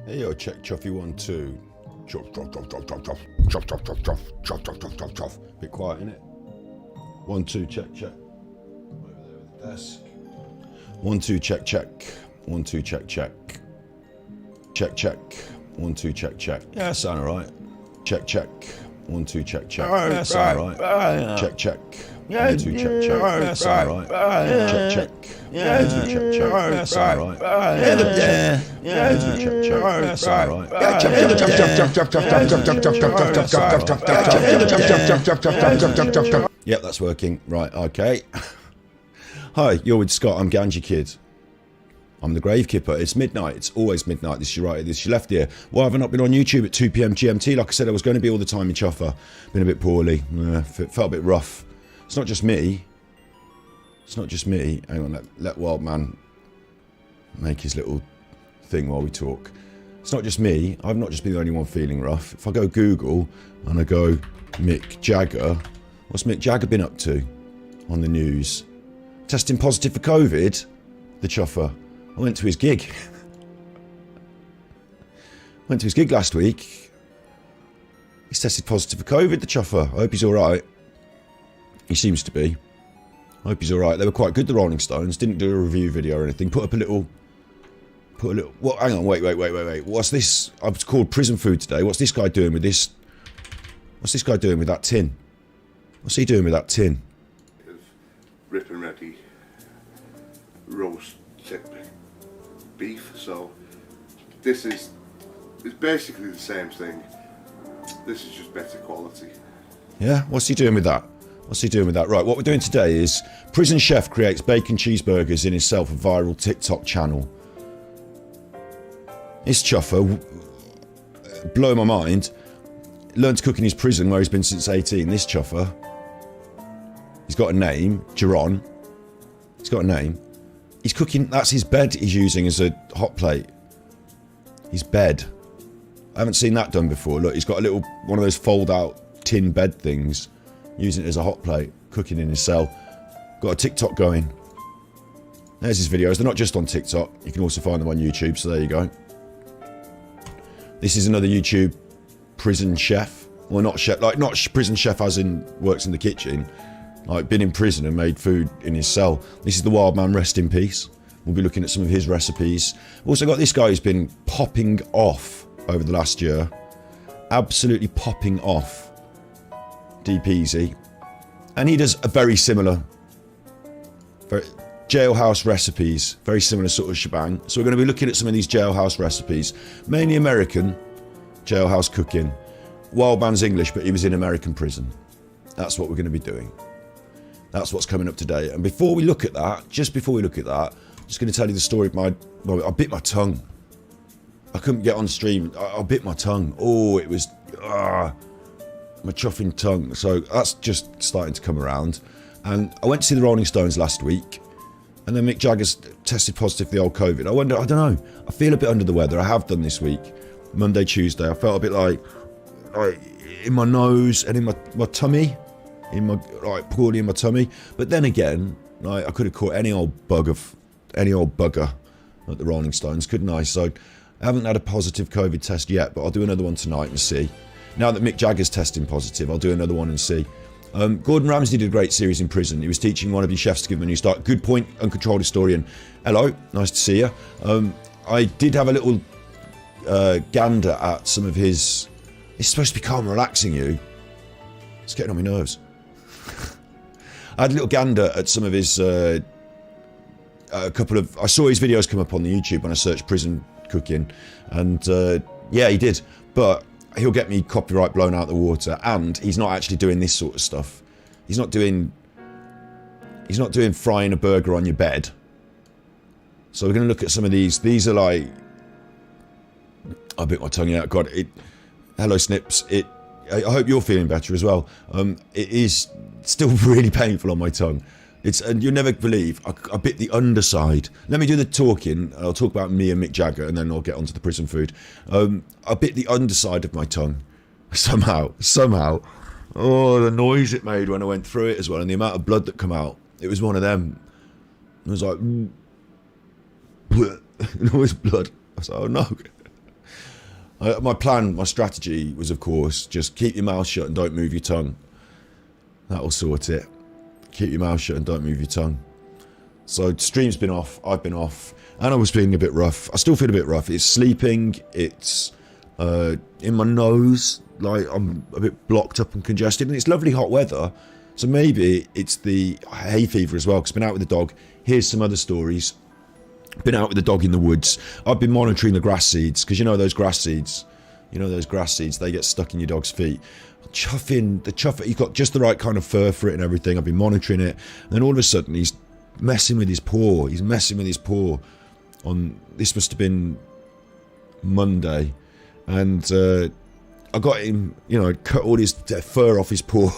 Hey yo, check Chuffy 1 2. Chuff, chuff, chuff, chuff, chuff, chuff, chuff, chuff, chuff, chuff, chuff, chuff, chuff, chuff, chuff. Bit quiet, innit? 1 2, check, check. Over there with the desk. 1 2, check, check. 1 2, check, check. Check, check. 1 2, check, check. Yeah, sound alright. Check, check. 1 2, check, check. Yeah, sound alright. Check, check. 1 2, check, check. Yeah, sound alright. Check, check. Yeah, 1 2, check, check. Yeah, sound alright. Yeah, 1 2, check, check. Yeah, sound alright. Yep, that's working. Right, okay. Hi, you're with Scott. I'm Ganji Kid. I'm the Grave Kipper. It's midnight. It's always midnight. This is your right. This is your left ear. Why have I not been on YouTube at 2 PM GMT? Like I said, I was going to be all the time in Chuffer. Been a bit poorly. Felt a bit rough. It's not just me. It's not just me. Hang on, let Wild Man make his little thing while we talk. It's not just me. I've not just been the only one feeling rough. If I go Google and I go Mick Jagger, what's Mick Jagger been up to on the news? Testing positive for COVID? The Chuffer. I went to his gig. Went to his gig last week. He's tested positive for COVID, the Chuffer. I hope he's alright. He seems to be. I hope he's alright. They were quite good, the Rolling Stones. Didn't do a review video or anything. Put a little... What? Hang on, wait. What's this? I was called prison food today. What's this guy doing with this? What's this guy doing with that tin? What's he doing with that tin? Rip and ready roast beef, so this is, it's basically the same thing. This is just better quality. Yeah, what's he doing with that? What's he doing with that? Right, what we're doing today is prison chef creates bacon cheeseburgers in himself a viral TikTok channel. This Chuffer, blow my mind, learned to cook in his prison where he's been since 18. This Chuffer, he's got a name, Jeron. He's got a name. He's cooking, that's his bed he's using as a hot plate. His bed. I haven't seen that done before. Look, he's got a little, one of those fold out tin bed things, using it as a hot plate, cooking in his cell. Got a TikTok going. There's his videos. They're not just on TikTok. You can also find them on YouTube, so there you go. This is another YouTube prison chef. Well, not chef, like not prison chef as in works in the kitchen. Like been in prison and made food in his cell. This is the Wild Man, rest in peace. We'll be looking at some of his recipes. Also got this guy who's been popping off over the last year. Absolutely popping off. Deep Easy. And he does a very similar, Jailhouse recipes. Very similar sort of shebang. So we're going to be looking at some of these Jailhouse recipes. Mainly American Jailhouse cooking. Wild Man's English, but he was in American prison. That's what we're going to be doing. That's what's coming up today. And before we look at that, just before we look at that, I'm just going to tell you the story of I bit my tongue. I couldn't get on stream. I bit my tongue. Oh, it was, my chuffing tongue. So that's just starting to come around. And I went to see the Rolling Stones last week. And then Mick Jagger's tested positive for the old COVID. I don't know. I feel a bit under the weather. I have done this week. Monday, Tuesday. I felt a bit like in my nose and in my tummy. Poorly in my tummy. But then again, I could have caught any old bugger at the Rolling Stones, couldn't I? So I haven't had a positive COVID test yet, but I'll do another one tonight and see. Now that Mick Jagger's testing positive, I'll do another one and see. Gordon Ramsay did a great series in prison. He was teaching one of his chefs to give him a new start. Good point, Uncontrolled Historian. Hello, nice to see you. I did have a little gander at some of his... It's supposed to be calm and relaxing, you. It's getting on my nerves. I had a little gander at some of his, I saw his videos come up on the YouTube when I searched prison cooking, and yeah, he did, but he'll get me copyright blown out the water, and he's not actually doing this sort of stuff. He's not doing frying a burger on your bed. So we're going to look at some of these. These are like, I bit my tongue out, God, hello Snips, I hope you're feeling better as well. It is still really painful on my tongue. And you'll never believe, I bit the underside. Let me do the talking. I'll talk about me and Mick Jagger, and then I'll get onto the prison food. I bit the underside of my tongue. Somehow. Oh, the noise it made when I went through it as well, and the amount of blood that come out. It was one of them. It was like, and all this blood. I was like, oh no. My plan, my strategy was, of course, just keep your mouth shut and don't move your tongue. That'll sort it. Keep your mouth shut and don't move your tongue. So stream's been off, I've been off, and I was feeling a bit rough. I still feel a bit rough. It's sleeping, it's in my nose, like I'm a bit blocked up and congested, and it's lovely hot weather. So maybe it's the hay fever as well, because I've been out with the dog. Here's some other stories. Been out with the dog in the woods. I've been monitoring the grass seeds, because you know those grass seeds, they get stuck in your dog's feet. Chuffing, he's got just the right kind of fur for it and everything. I've been monitoring it, and then all of a sudden he's messing with his paw. On this must have been Monday, and I got him, cut all his fur off his paw.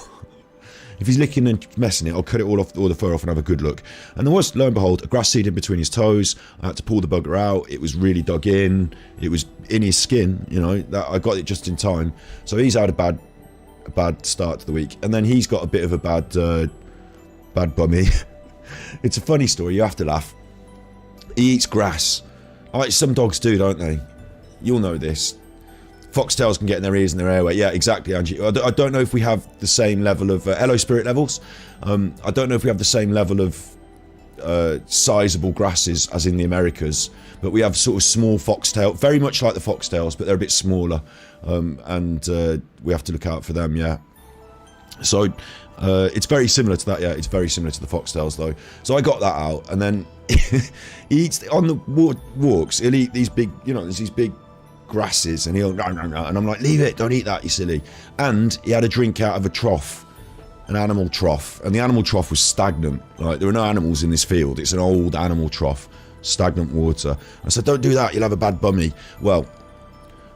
If he's licking and messing it, I'll cut it all the fur off and have a good look. And there was, lo and behold, a grass seed in between his toes. I had to pull the bugger out. It was really dug in. It was in his skin, that I got it just in time. So he's had a bad start to the week. And then he's got a bit of a bad bummy. It's a funny story, you have to laugh. He eats grass. Like some dogs do, don't they? You'll know this. Foxtails can get in their ears and their airway. Yeah, exactly, Angie. I don't know if we have the same level of... hello, spirit levels. I don't know if we have the same level of sizable grasses as in the Americas, but we have sort of small foxtail, very much like the foxtails, but they're a bit smaller, and we have to look out for them, yeah. So it's very similar to that, yeah. It's very similar to the foxtails, though. So I got that out, and then he eats... On the walks, he'll eat these big, there's these big grasses, and he'll no, and I'm like, leave it, don't eat that, you silly. And he had a drink out of a trough, an animal trough, and the animal trough was stagnant. Like, there are no animals in this field. It's an old animal trough, stagnant water. I said, don't do that, you'll have a bad bummy. Well,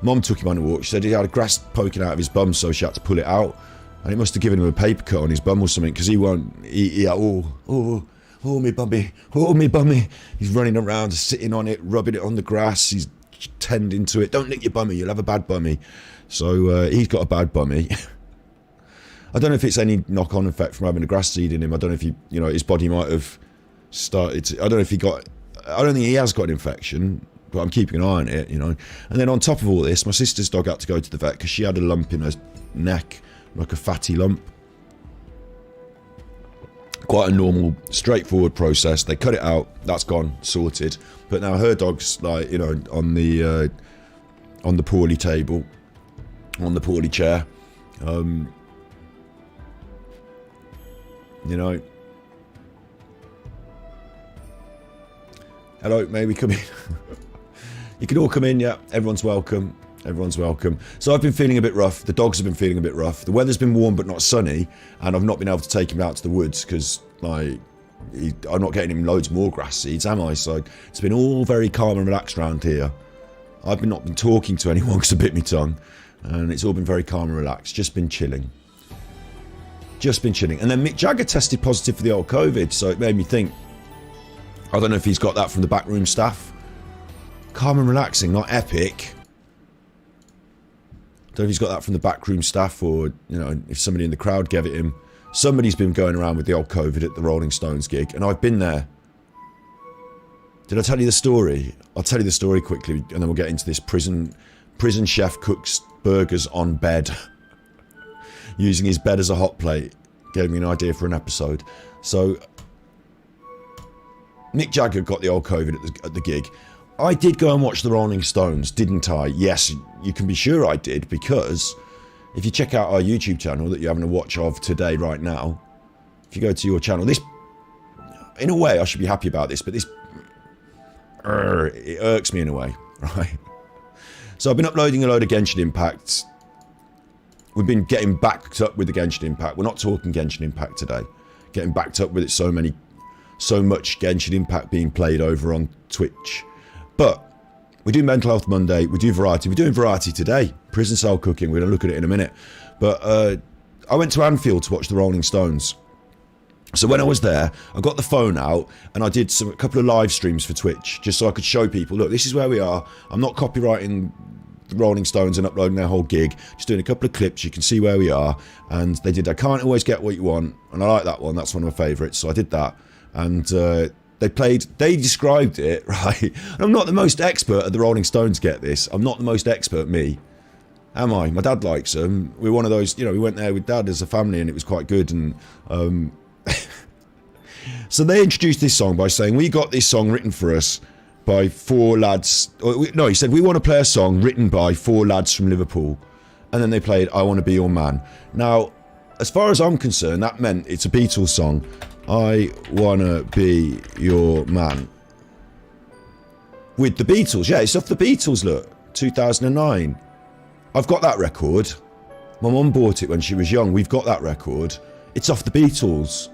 Mom took him on a walk. She said he had a grass poking out of his bum, so she had to pull it out, and it must have given him a paper cut on his bum or something, because he won't eat. Oh me bummy. He's running around, sitting on it, rubbing it on the grass. He's tending to it. Don't lick your bummy, you'll have a bad bummy. So he's got a bad bummy. I don't know if it's any knock-on effect from having a grass seed in him. I don't know if his body might have started to, I don't think he has got an infection, but I'm keeping an eye on it, And then on top of all this, my sister's dog had to go to the vet because she had a lump in her neck, like a fatty lump. Quite a normal, straightforward process. They cut it out, that's gone, sorted. But now her dog's like, on the poorly table, on the poorly chair. Hello, may we come in? You can all come in, yeah. Everyone's welcome. So I've been feeling a bit rough. The dogs have been feeling a bit rough. The weather's been warm but not sunny, and I've not been able to take him out to the woods because, I'm not getting him loads more grass seeds, am I? So it's been all very calm and relaxed around here. I've not been talking to anyone because I bit my tongue, and it's all been very calm and relaxed. Just been chilling. And then Mick Jagger tested positive for the old COVID, so it made me think, I don't know if he's got that from the backroom staff. Calm and relaxing, not epic. I don't know if he's got that from the backroom staff, or if somebody in the crowd gave it him. Somebody's been going around with the old COVID at the Rolling Stones gig, and I've been there. Did I tell you the story? I'll tell you the story quickly, and then we'll get into this. Prison chef cooks burgers on bed, using his bed as a hot plate. Gave me an idea for an episode. So Mick Jagger got the old COVID at the gig. I did go and watch the Rolling Stones, didn't I? Yes, you can be sure I did, because if you check out our YouTube channel that you're having a watch of today, right now, if you go to your channel, this, in a way, I should be happy about this, but this, it irks me in a way, right? So I've been uploading a load of Genshin Impact. We've been getting backed up with the Genshin Impact. We're not talking Genshin Impact today. Getting backed up with it, so much Genshin Impact being played over on Twitch. But we do Mental Health Monday, we do variety. We're doing variety today. Prison cell cooking, we're going to look at it in a minute. But I went to Anfield to watch the Rolling Stones. So when I was there, I got the phone out and I did a couple of live streams for Twitch, just so I could show people, look, this is where we are. I'm not copyrighting the Rolling Stones and uploading their whole gig. Just doing a couple of clips, you can see where we are. And they did I Can't Always Get What You Want, and I like that one. That's one of my favourites, so I did that. And They described it, right? And I'm not the most expert at the Rolling Stones, get this. I'm not the most expert, me. Am I? My dad likes them. We're one of those, we went there with Dad as a family and it was quite good. And so they introduced this song by saying, we got this song written for us by 4 lads. No, he said, we want to play a song written by 4 lads from Liverpool. And then they played I Want to Be Your Man. Now, as far as I'm concerned, that meant it's a Beatles song. I wanna be your man. With the Beatles, yeah, it's off the Beatles, look, 2009. I've got that record. My mum bought it when she was young. We've got that record. It's off the Beatles.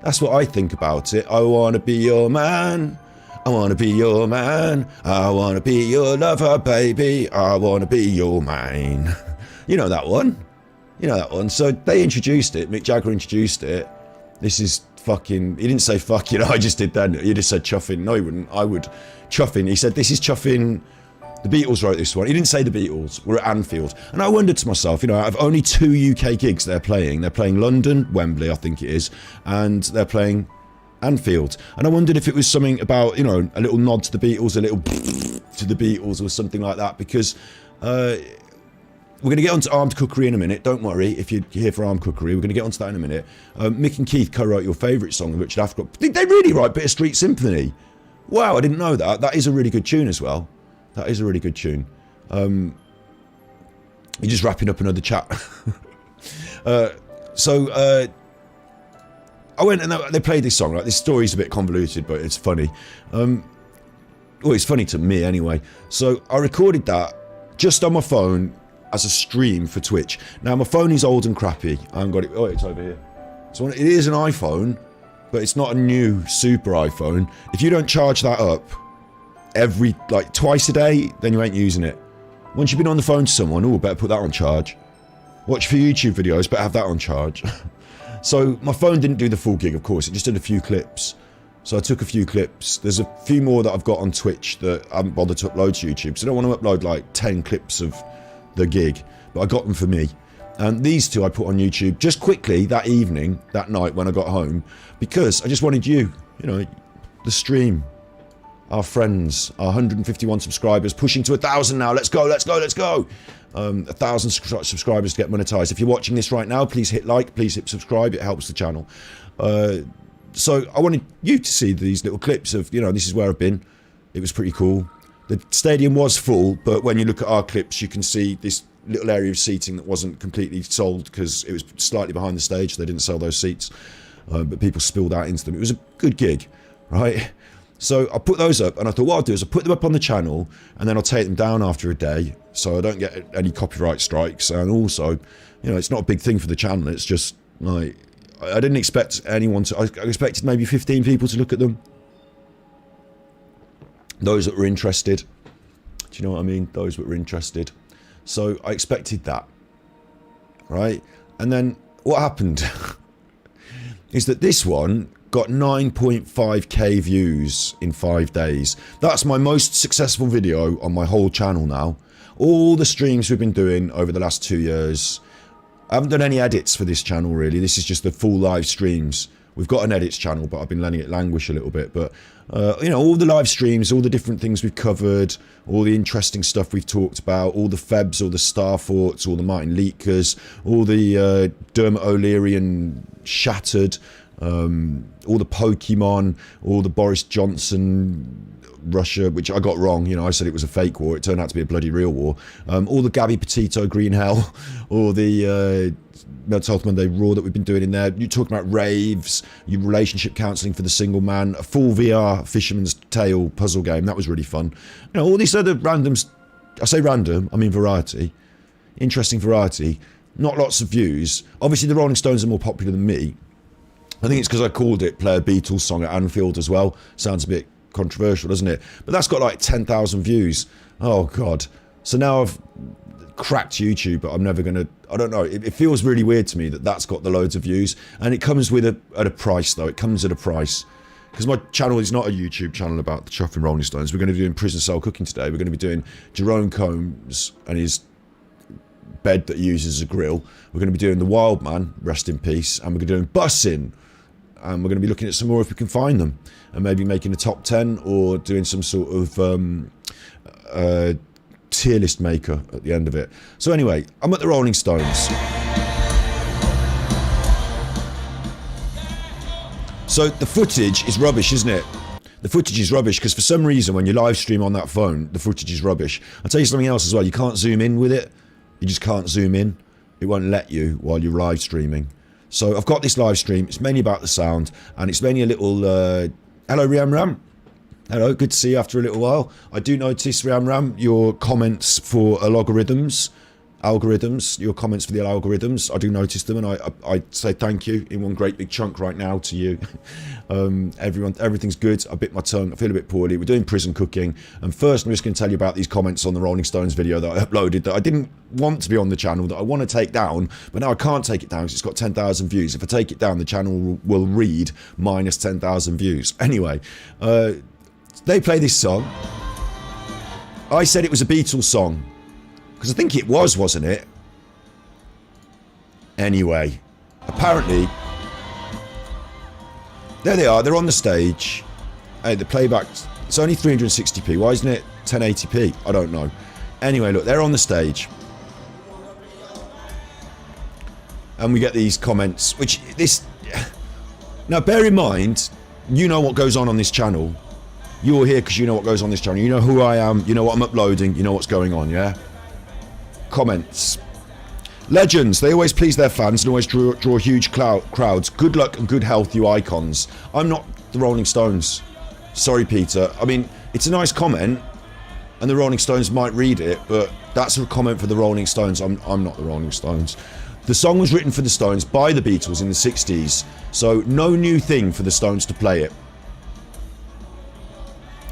That's what I think about it. I wanna be your man. I wanna be your man. I wanna be your lover, baby. I wanna be your man. You know that one. You know that one. So they introduced it. Mick Jagger introduced it. This is fucking... He didn't say fuck, I just did then. He just said chuffing. No, he wouldn't. I would. Chuffing. He said, this is chuffing. The Beatles wrote this one. He didn't say the Beatles. We're at Anfield. And I wondered to myself, out of only 2 UK gigs they're playing London, Wembley, I think it is, and they're playing Anfield. And I wondered if it was something about, a little nod to the Beatles, a little to the Beatles or something like that, because... we're going to get onto Armed Cookery in a minute. Don't worry if you're here for Armed Cookery. We're going to get onto that in a minute. Mick and Keith co-wrote your favourite song, Richard Afcroft. Did they really write Bitter Street Symphony? Wow, I didn't know that. That is a really good tune as well. That is a really good tune. You're just wrapping up another chat. I went and they played this song. Right? This story's a bit convoluted, but it's funny. Well, it's funny to me anyway. So I recorded that just on my phone as a stream for Twitch. Now my phone is old and crappy. I haven't got it. Oh, it's over here. So it is an iPhone, but it's not a new super iPhone. If you don't charge that up twice a day, then you ain't using it. Once you've been on the phone to someone, better put that on charge. Watch for YouTube videos, better have that on charge. So my phone didn't do the full gig, of course. It just did a few clips. So I took a few clips. There's a few more that I've got on Twitch that I haven't bothered to upload to YouTube. So I don't want to upload 10 clips of the gig, but I got them for me. And these 2 I put on YouTube just quickly that evening, that night when I got home, because I just wanted you, the stream, our friends, our 151 subscribers, pushing to 1,000 now. Let's go, let's go, let's go. 1,000 subscribers to get monetized. If you're watching this right now, please hit like, please hit subscribe. It helps the channel. So I wanted you to see these little clips of, this is where I've been. It was pretty cool. The stadium was full, but when you look at our clips, you can see this little area of seating that wasn't completely sold because it was slightly behind the stage. They didn't sell those seats, but people spilled out into them. It was a good gig, right? So I put those up, and I thought what I'll do is I'll put them up on the channel, and then I'll take them down after a day, so I don't get any copyright strikes. And also, it's not a big thing for the channel. It's just I didn't expect anyone to. I expected maybe 15 people to look at them. Those that were interested. Do you know what I mean? Those that were interested. So I expected that, right? And then what happened is that this one got 9.5k views in 5 days. That's my most successful video on my whole channel now. All the streams we've been doing over the last 2 years. I haven't done any edits for this channel really. This is just the full live streams. We've got an edits channel, but I've been letting it languish a little bit. But, all the live streams, all the different things we've covered, all the interesting stuff we've talked about, all the Febs, all the Starforts, all the Martin Liedtkes, all the Dermot O'Leary and Shattered, all the Pokemon, all the Boris Johnson Russia, which I got wrong. I said it was a fake war. It turned out to be a bloody real war. All the Gabby Petito Green Hell, all the Mental Health Monday Raw that we've been doing in there. You're talking about raves, your relationship counselling for the single man, a full VR Fisherman's Tale puzzle game. That was really fun. All these other randoms. I say random, I mean variety. Interesting variety. Not lots of views. Obviously the Rolling Stones are more popular than me. I think it's because I called it Play a Beatles Song at Anfield as well. Sounds a bit controversial, doesn't it? But that's got 10,000 views. Oh God. So now I've cracked YouTube, but I'm never gonna, I don't know, it feels really weird to me that that's got the loads of views, and it comes with at a price though. It comes at a price, because my channel is not a YouTube channel about the chuffing Rolling Stones. We're going to be doing prison cell cooking today. We're going to be doing Jerome Combs and his bed that he uses as a grill. We're going to be doing the Wild Man, rest in peace, and we're going to be doing bussing. and we're going to be looking at some more if we can find them, and maybe making a top 10 or doing some sort of tier list maker at the end of it. So anyway, I'm at the Rolling Stones. So the footage is rubbish, isn't it? The footage is rubbish because for some reason when you live stream on that phone, the footage is rubbish. I'll tell you something else as well. You can't zoom in with it. You just can't zoom in. It won't let you while you're live streaming. So I've got this live stream. It's mainly about the sound, and it's mainly a little... hello, Riam Ram. Hello, good to see you after a little while. I do notice, Riam Ram, your comments for algorithms, your comments for the algorithms. I do notice them, and I say thank you in one great big chunk right now to you. Everything's good. I bit my tongue. I feel a bit poorly. We're doing prison cooking. And first, I'm just going to tell you about these comments on the Rolling Stones video that I uploaded that I didn't want to be on the channel, that I want to take down, but now I can't take it down because it's got 10,000 views. If I take it down, the channel will read minus 10,000 views. Anyway, they play this song. I said it was a Beatles song. Because I think it was, wasn't it? Anyway, apparently, there they are, they're on the stage. Hey, the playback, it's only 360p, why isn't it 1080p? I don't know. Anyway, look, they're on the stage. And we get these comments, which this... Now, bear in mind, you know what goes on this channel. You're here because you know what goes on this channel. You know who I am, you know what I'm uploading, you know what's going on, yeah? Comments. Legends, they always please their fans and always draw huge crowds. Good luck and good health, you icons. I'm not the Rolling Stones. Sorry, Peter. I mean, it's a nice comment, and the Rolling Stones might read it, but that's a comment for the Rolling Stones. I'm not the Rolling Stones. The song was written for the Stones by the Beatles in the 60s, so no new thing for the Stones to play it.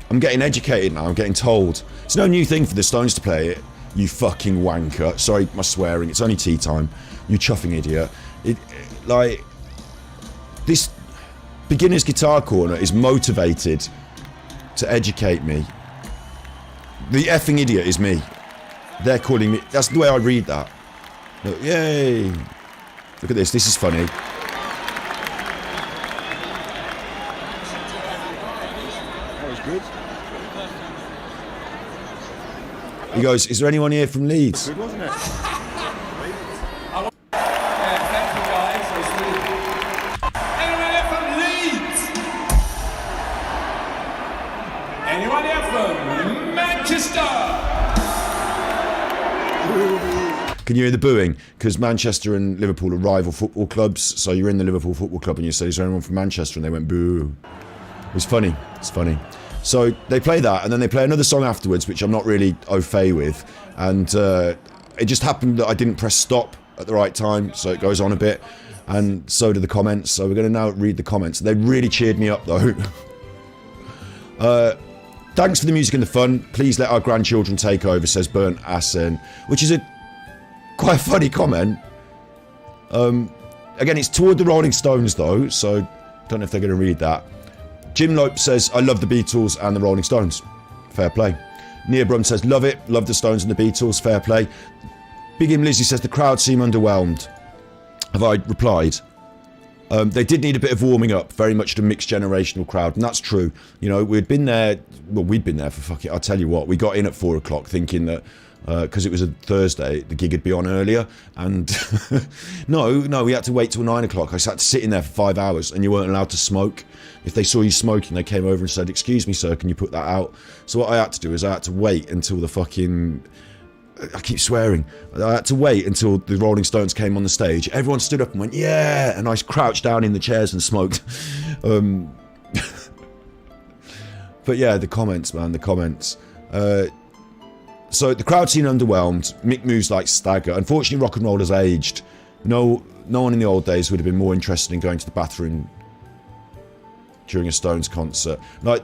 I'm getting educated now, I'm getting told. It's no new thing for the Stones to play it. You fucking wanker. Sorry, my swearing. It's only tea time. You chuffing idiot. Like, this beginner's guitar corner is motivated to educate me. The effing idiot is me. They're calling me. That's the way I read that. Look, yay. Look at this. This is funny. That was good. He goes, is there anyone here from Leeds? Good, wasn't it? Thank you guys. Anyone here from Leeds? Anyone here from Manchester? Can you hear the booing? Because Manchester and Liverpool are rival football clubs, so you're in the Liverpool football club and you say, is there anyone from Manchester? And they went, boo. It was funny. It's funny. So they play that, and then they play another song afterwards, which I'm not really au fait with. And it just happened that I didn't press stop at the right time, so it goes on a bit. And so do the comments. So we're going to now read the comments. They really cheered me up, though. Thanks for the music and the fun. Please let our grandchildren take over, says Burnt Assen. Which is quite a funny comment. Again, it's toward the Rolling Stones, though, so don't know if they're going to read that. Jim Lope says, I love the Beatles and the Rolling Stones. Fair play. Nia Brum says, love it. Love the Stones and the Beatles. Fair play. Big Im Lizzie says, the crowd seem underwhelmed. Have I replied? They did need a bit of warming up. Very much the mixed generational crowd. And that's true. You know, we'd been there for fuck it. I'll tell you what. We got in at 4 o'clock thinking that because it was a Thursday, the gig would be on earlier, and no, we had to wait till 9 o'clock. I sat sitting there for 5 hours, and you weren't allowed to smoke. If they saw you smoking, they came over and said, excuse me sir, can you put that out? So what I had to do is I had to wait until the fucking, I keep swearing, I had to wait until the Rolling Stones came on the stage. Everyone stood up and went, yeah, and I crouched down in the chairs and smoked. But yeah, the comments, man, the comments. So the crowd seemed underwhelmed. Mick moves like stagger. Unfortunately, rock and roll has aged. No one in the old days would have been more interested in going to the bathroom during a Stones concert. Like,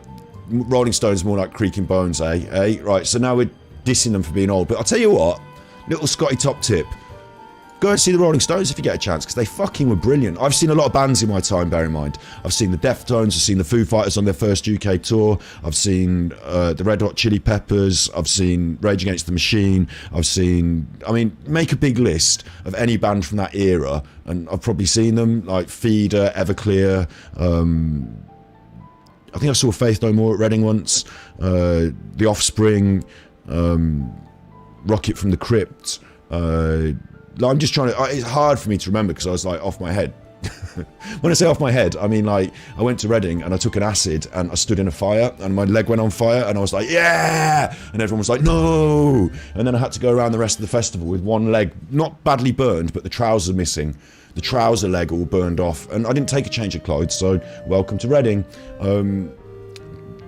Rolling Stones more like creaking bones, eh? Right, so now we're dissing them for being old. But I'll tell you what, little Scotty top tip. go and see the Rolling Stones if you get a chance, because they fucking were brilliant. I've seen a lot of bands in my time, bear in mind. I've seen the Deftones, I've seen the Foo Fighters on their first UK tour, I've seen the Red Hot Chili Peppers, I've seen Rage Against the Machine, I've seen, I mean, make a big list of any band from that era, and I've probably seen them, like Feeder, Everclear, I think I saw Faith No More at Reading once, The Offspring, Rocket from the Crypt. I'm just trying to, it's hard for me to remember because I was like off my head. When I say off my head, I mean like I went to Reading and I took an acid and I stood in a fire and my leg went on fire and I was like, yeah! And everyone was like, no! And then I had to go around the rest of the festival with one leg, not badly burned, but the trouser missing. The trouser leg all burned off, and I didn't take a change of clothes, so welcome to Reading. And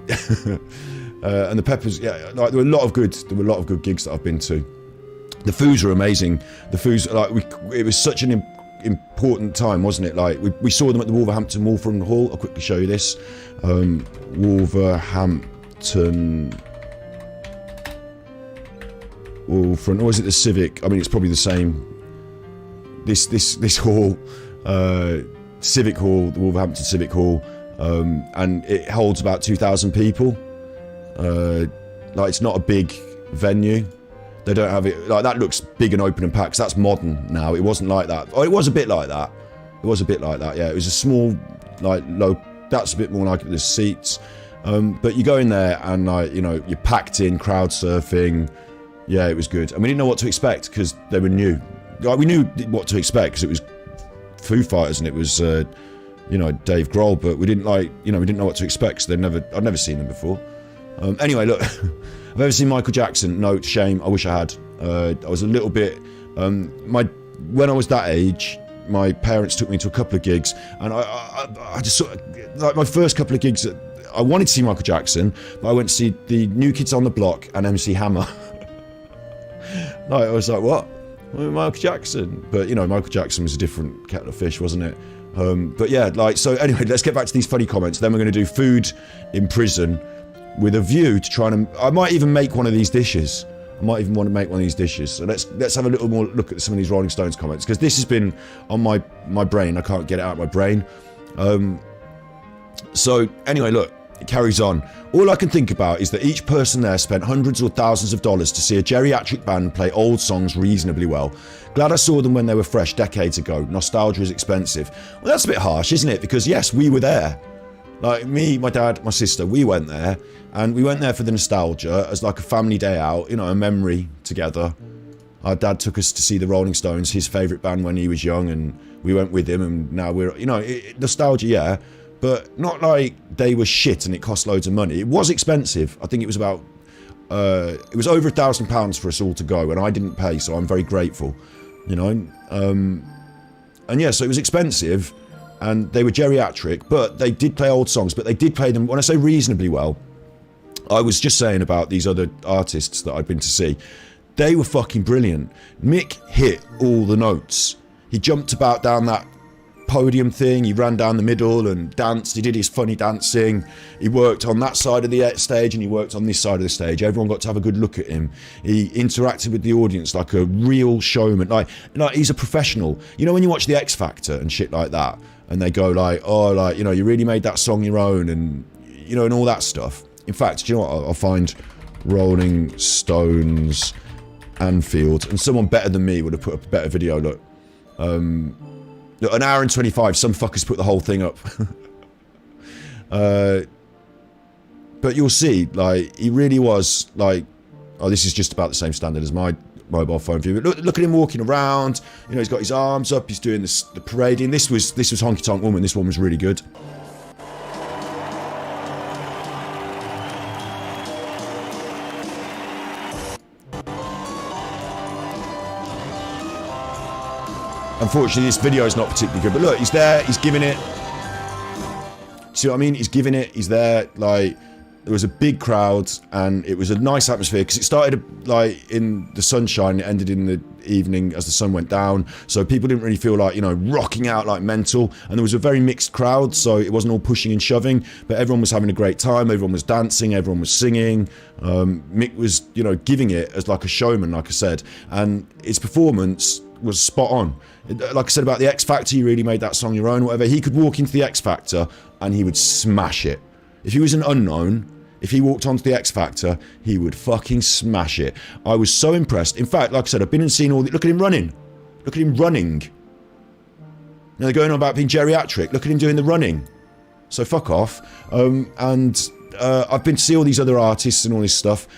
the Peppers, yeah, like there were a lot of good gigs that I've been to. The Foos were amazing. The Foos, like it was such an important time, wasn't it? Like we saw them at the Wolverhampton Hall. I'll quickly show you this. Wolverhampton. Or is it the Civic? I mean, it's probably the same. This hall, Civic Hall, the Wolverhampton Civic Hall, and it holds about 2,000 people. Like it's not a big venue. They don't have it like that. Looks big and open and packed. That's modern now. It wasn't like that. Oh, it was a bit like that. Yeah, it was a small, like low. That's a bit more like it. There's seats, but you go in there and like you're packed in, crowd surfing. Yeah, it was good. And we didn't know what to expect because they were new. Like we knew what to expect because it was Foo Fighters and it was Dave Grohl, but we didn't we didn't know what to expect because I'd never seen them before. Anyway, look, I've ever seen Michael Jackson? No, shame. I wish I had. I was a little bit when I was that age, my parents took me to a couple of gigs, and I just sort of, like my first couple of gigs. I wanted to see Michael Jackson, but I went to see the New Kids on the Block and MC Hammer. I was like, what? Michael Jackson, but Michael Jackson was a different kettle of fish, wasn't it? But yeah, so anyway, let's get back to these funny comments. Then we're going to do food in prison with a view to trying to. I might even make one of these dishes. I might even want to make one of these dishes. So let's have a little more look at some of these Rolling Stones comments because this has been on my brain. I can't get it out of my brain. So anyway, look. It carries on. All I can think about is that each person there spent hundreds or thousands of dollars to see a geriatric band play old songs reasonably well. Glad I saw them when they were fresh decades ago. Nostalgia is expensive. Well, that's a bit harsh, isn't it? Because yes, we were there. Like me, my dad, my sister, we went there. And we went there for the nostalgia as like a family day out, a memory together. Our dad took us to see the Rolling Stones, his favourite band when he was young, and we went with him, and now we're, nostalgia, yeah. But not like they were shit and it cost loads of money. It was expensive. I think it was about, it was over £1,000 for us all to go, and I didn't pay, so I'm very grateful, And yeah, so it was expensive, and they were geriatric, but they did play old songs, but they did play them, when I say reasonably well, I was just saying about these other artists that I'd been to see. They were fucking brilliant. Mick hit all the notes. He jumped about down that podium thing, he ran down the middle and danced, he did his funny dancing, he worked on that side of the stage and he worked on this side of the stage. Everyone got to have a good look at him. He interacted with the audience like a real showman, like he's a professional. When you watch the X Factor and shit like that, and they go like, oh, like, you really made that song your own, and and all that stuff. In fact, do you know what, I'll find Rolling Stones Anfield, and someone better than me would have put up a better video. Look, an hour and 25, some fuckers put the whole thing up. But you'll see, like, he really was like, oh, this is just about the same standard as my mobile phone view. But look at him walking around, he's got his arms up, he's doing the parading. This was Honky Tonk Woman. This one was really good. Unfortunately, this video is not particularly good, but look, he's there, he's giving it. See what I mean? He's giving it, he's there, like, there was a big crowd, and it was a nice atmosphere, because it started, like, in the sunshine, it ended in the evening as the sun went down, so people didn't really feel like, rocking out like mental, and there was a very mixed crowd, so it wasn't all pushing and shoving, but everyone was having a great time, everyone was dancing, everyone was singing. Mick was, giving it as like a showman, like I said, and his performance was spot on. Like I said about the X Factor, you really made that song your own, whatever. He could walk into the X Factor and he would smash it. If he was an unknown, if he walked onto the X Factor, he would fucking smash it. I was so impressed. In fact, like I said, I've been and seen all the... Look at him running. Look at him running. Now they're going on about being geriatric. Look at him doing the running. So fuck off. I've been to see all these other artists and all this stuff.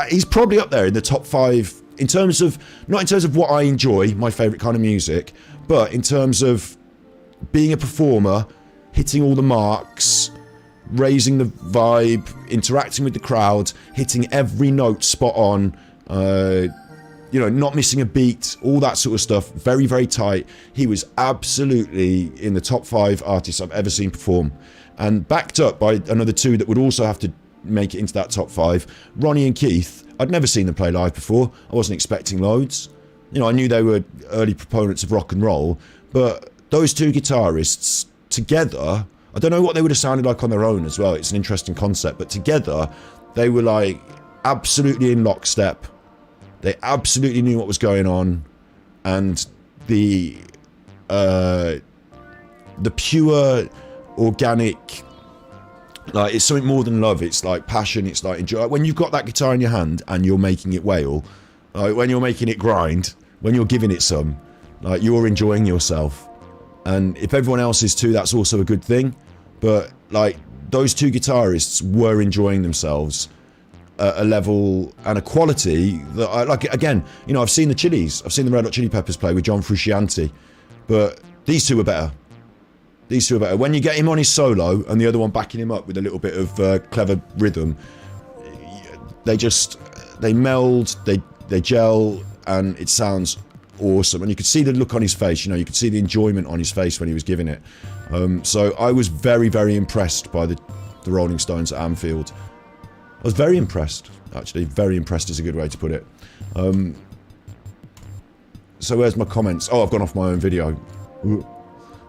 He's probably up there in the top 5 in terms of, not in terms of what I enjoy, my favourite kind of music, but in terms of being a performer, hitting all the marks, raising the vibe, interacting with the crowd, hitting every note spot on, not missing a beat, all that sort of stuff, very, very tight. He was absolutely in the top 5 artists I've ever seen perform, and backed up by another 2 that would also have to make it into that top 5. Ronnie and Keith, I'd never seen them play live before. I wasn't expecting loads. I knew they were early proponents of rock and roll, but those 2 guitarists together, I don't know what they would have sounded like on their own as well. It's an interesting concept, but together they were like absolutely in lockstep. They absolutely knew what was going on, and the pure organic, like, it's something more than love. It's like passion. It's like enjoy. When you've got that guitar in your hand and you're making it wail, like when you're making it grind, when you're giving it some, like you're enjoying yourself. And if everyone else is too, that's also a good thing. But like those 2 guitarists were enjoying themselves at a level and a quality that I like. Again, I've seen the Chili's, I've seen the Red Hot Chili Peppers play with John Frusciante, but these 2 are better. These 2 are better. When you get him on his solo and the other one backing him up with a little bit of clever rhythm, they meld, they gel, and it sounds awesome. And you could see the look on his face, you could see the enjoyment on his face when he was giving it. So I was very, very impressed by the Rolling Stones at Anfield. I was very impressed, actually. Very impressed is a good way to put it. So where's my comments? Oh, I've gone off my own video.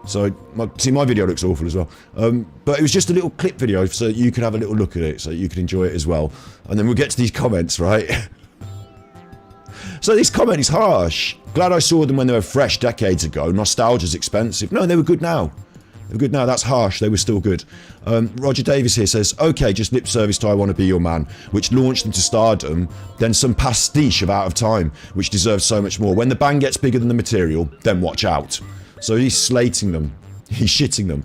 So, my video looks awful as well. But it was just a little clip video so you could have a little look at it, so you could enjoy it as well. And then we'll get to these comments, right? So this comment is harsh. Glad I saw them when they were fresh decades ago. Nostalgia's expensive. No, they were good now. They were good now. That's harsh. They were still good. Roger Davis here says, okay, just lip service to I Want to Be Your Man, which launched them to stardom, then some pastiche of Out of Time, which deserves so much more. When the band gets bigger than the material, then watch out. So he's slating them. He's shitting them.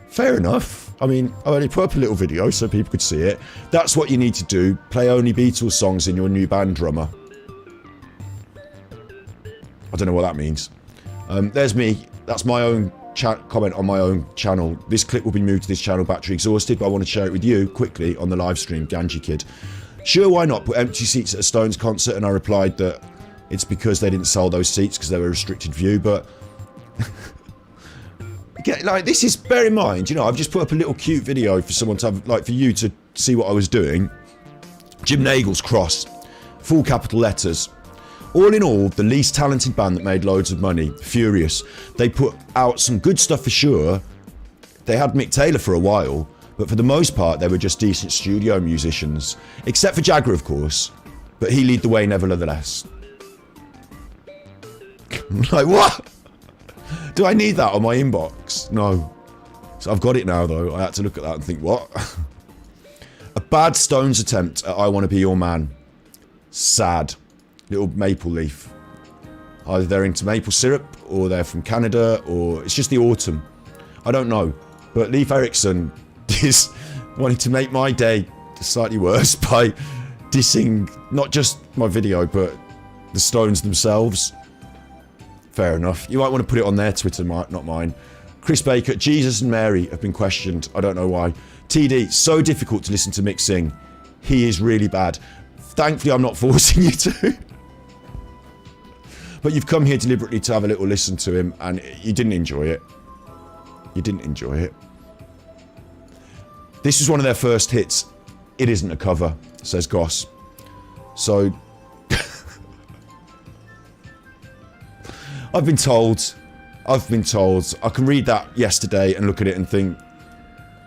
Fair enough. I mean, I only put up a little video so people could see it. That's what you need to do. Play only Beatles songs in your new band, drummer. I don't know what that means. There's me. That's my own comment on my own channel. This clip will be moved to this channel, battery exhausted, but I want to share it with you quickly on the live stream, Ganji Kid. Sure, why not put empty seats at a Stones concert? And I replied that it's because they didn't sell those seats because they were restricted view, but... like, this is, bear in mind, I've just put up a little cute video for someone to have, like, for you to see what I was doing. Jim Nagel's Cross, full capital letters. All in all, the least talented band that made loads of money. Furious. They put out some good stuff for sure. They had Mick Taylor for a while, but for the most part, they were just decent studio musicians. Except for Jagger, of course. But he lead the way nevertheless. Like, what? Do I need that on my inbox? No. So I've got it now, though. I had to look at that and think, what? A bad Stones attempt at I Want to Be Your Man. Sad. Little maple leaf. Either they're into maple syrup, or they're from Canada, or it's just the autumn. I don't know. But Leif Erikson is wanting to make my day slightly worse by dissing not just my video, but the Stones themselves. Fair enough. You might want to put it on their Twitter, not mine. Chris Baker, Jesus and Mary have been questioned. I don't know why. TD, so difficult to listen to Mick sing. He is really bad. Thankfully, I'm not forcing you to. But you've come here deliberately to have a little listen to him, and you didn't enjoy it. You didn't enjoy it. This was one of their first hits. It isn't a cover, says Goss. So... I've been told. I can read that yesterday and look at it and think,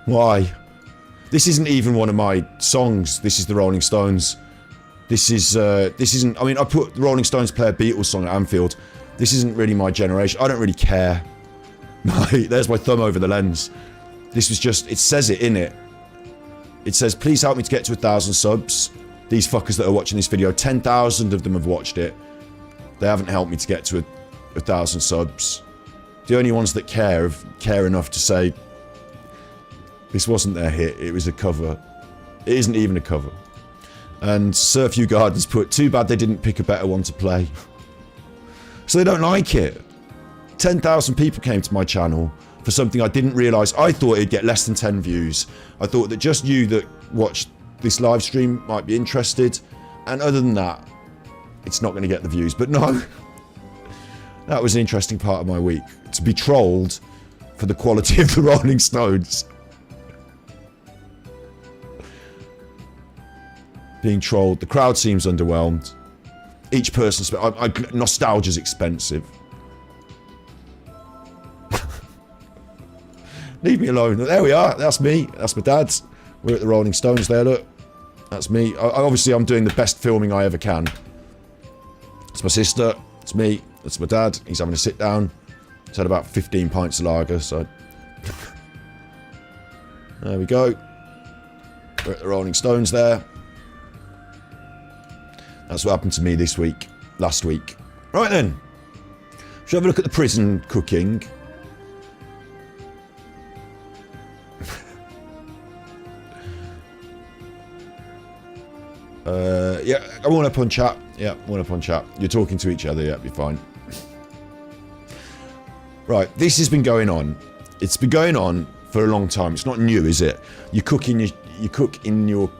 why? This isn't even one of my songs. This is the Rolling Stones. This isn't, I mean, I put the Rolling Stones play a Beatles song at Anfield. This isn't really my generation. I don't really care. There's my thumb over the lens. This was just, it says it in it. It says, please help me to get to 1,000 subs. These fuckers that are watching this video, 10,000 of them have watched it. They haven't helped me to get to 1,000 subs. The only ones that care enough to say, this wasn't their hit, it was a cover. It isn't even a cover. And Surf You Gardens put, too bad they didn't pick a better one to play. So they don't like it. 10,000 people came to my channel for something I didn't realise. I thought it'd get less than 10 views. I thought that just you that watched this live stream might be interested. And other than that, it's not going to get the views. But no, that was an interesting part of my week. To be trolled for the quality of the Rolling Stones. Being trolled. The crowd seems underwhelmed. Each person, nostalgia's expensive. Leave me alone. There we are. That's me. That's my dad. We're at the Rolling Stones there, look. That's me. Obviously, I'm doing the best filming I ever can. It's my sister. It's me. It's my dad. He's having a sit down. He's had about 15 pints of lager, so... There we go. We're at the Rolling Stones there. That's what happened to me this week. Last week. Right then. Should we have a look at the prison cooking? Yeah, I want up on chat. Yeah, one up on chat. You're talking to each other. Yeah, be fine. Right, this has been going on. It's been going on for a long time. It's not new, is it? You cook in your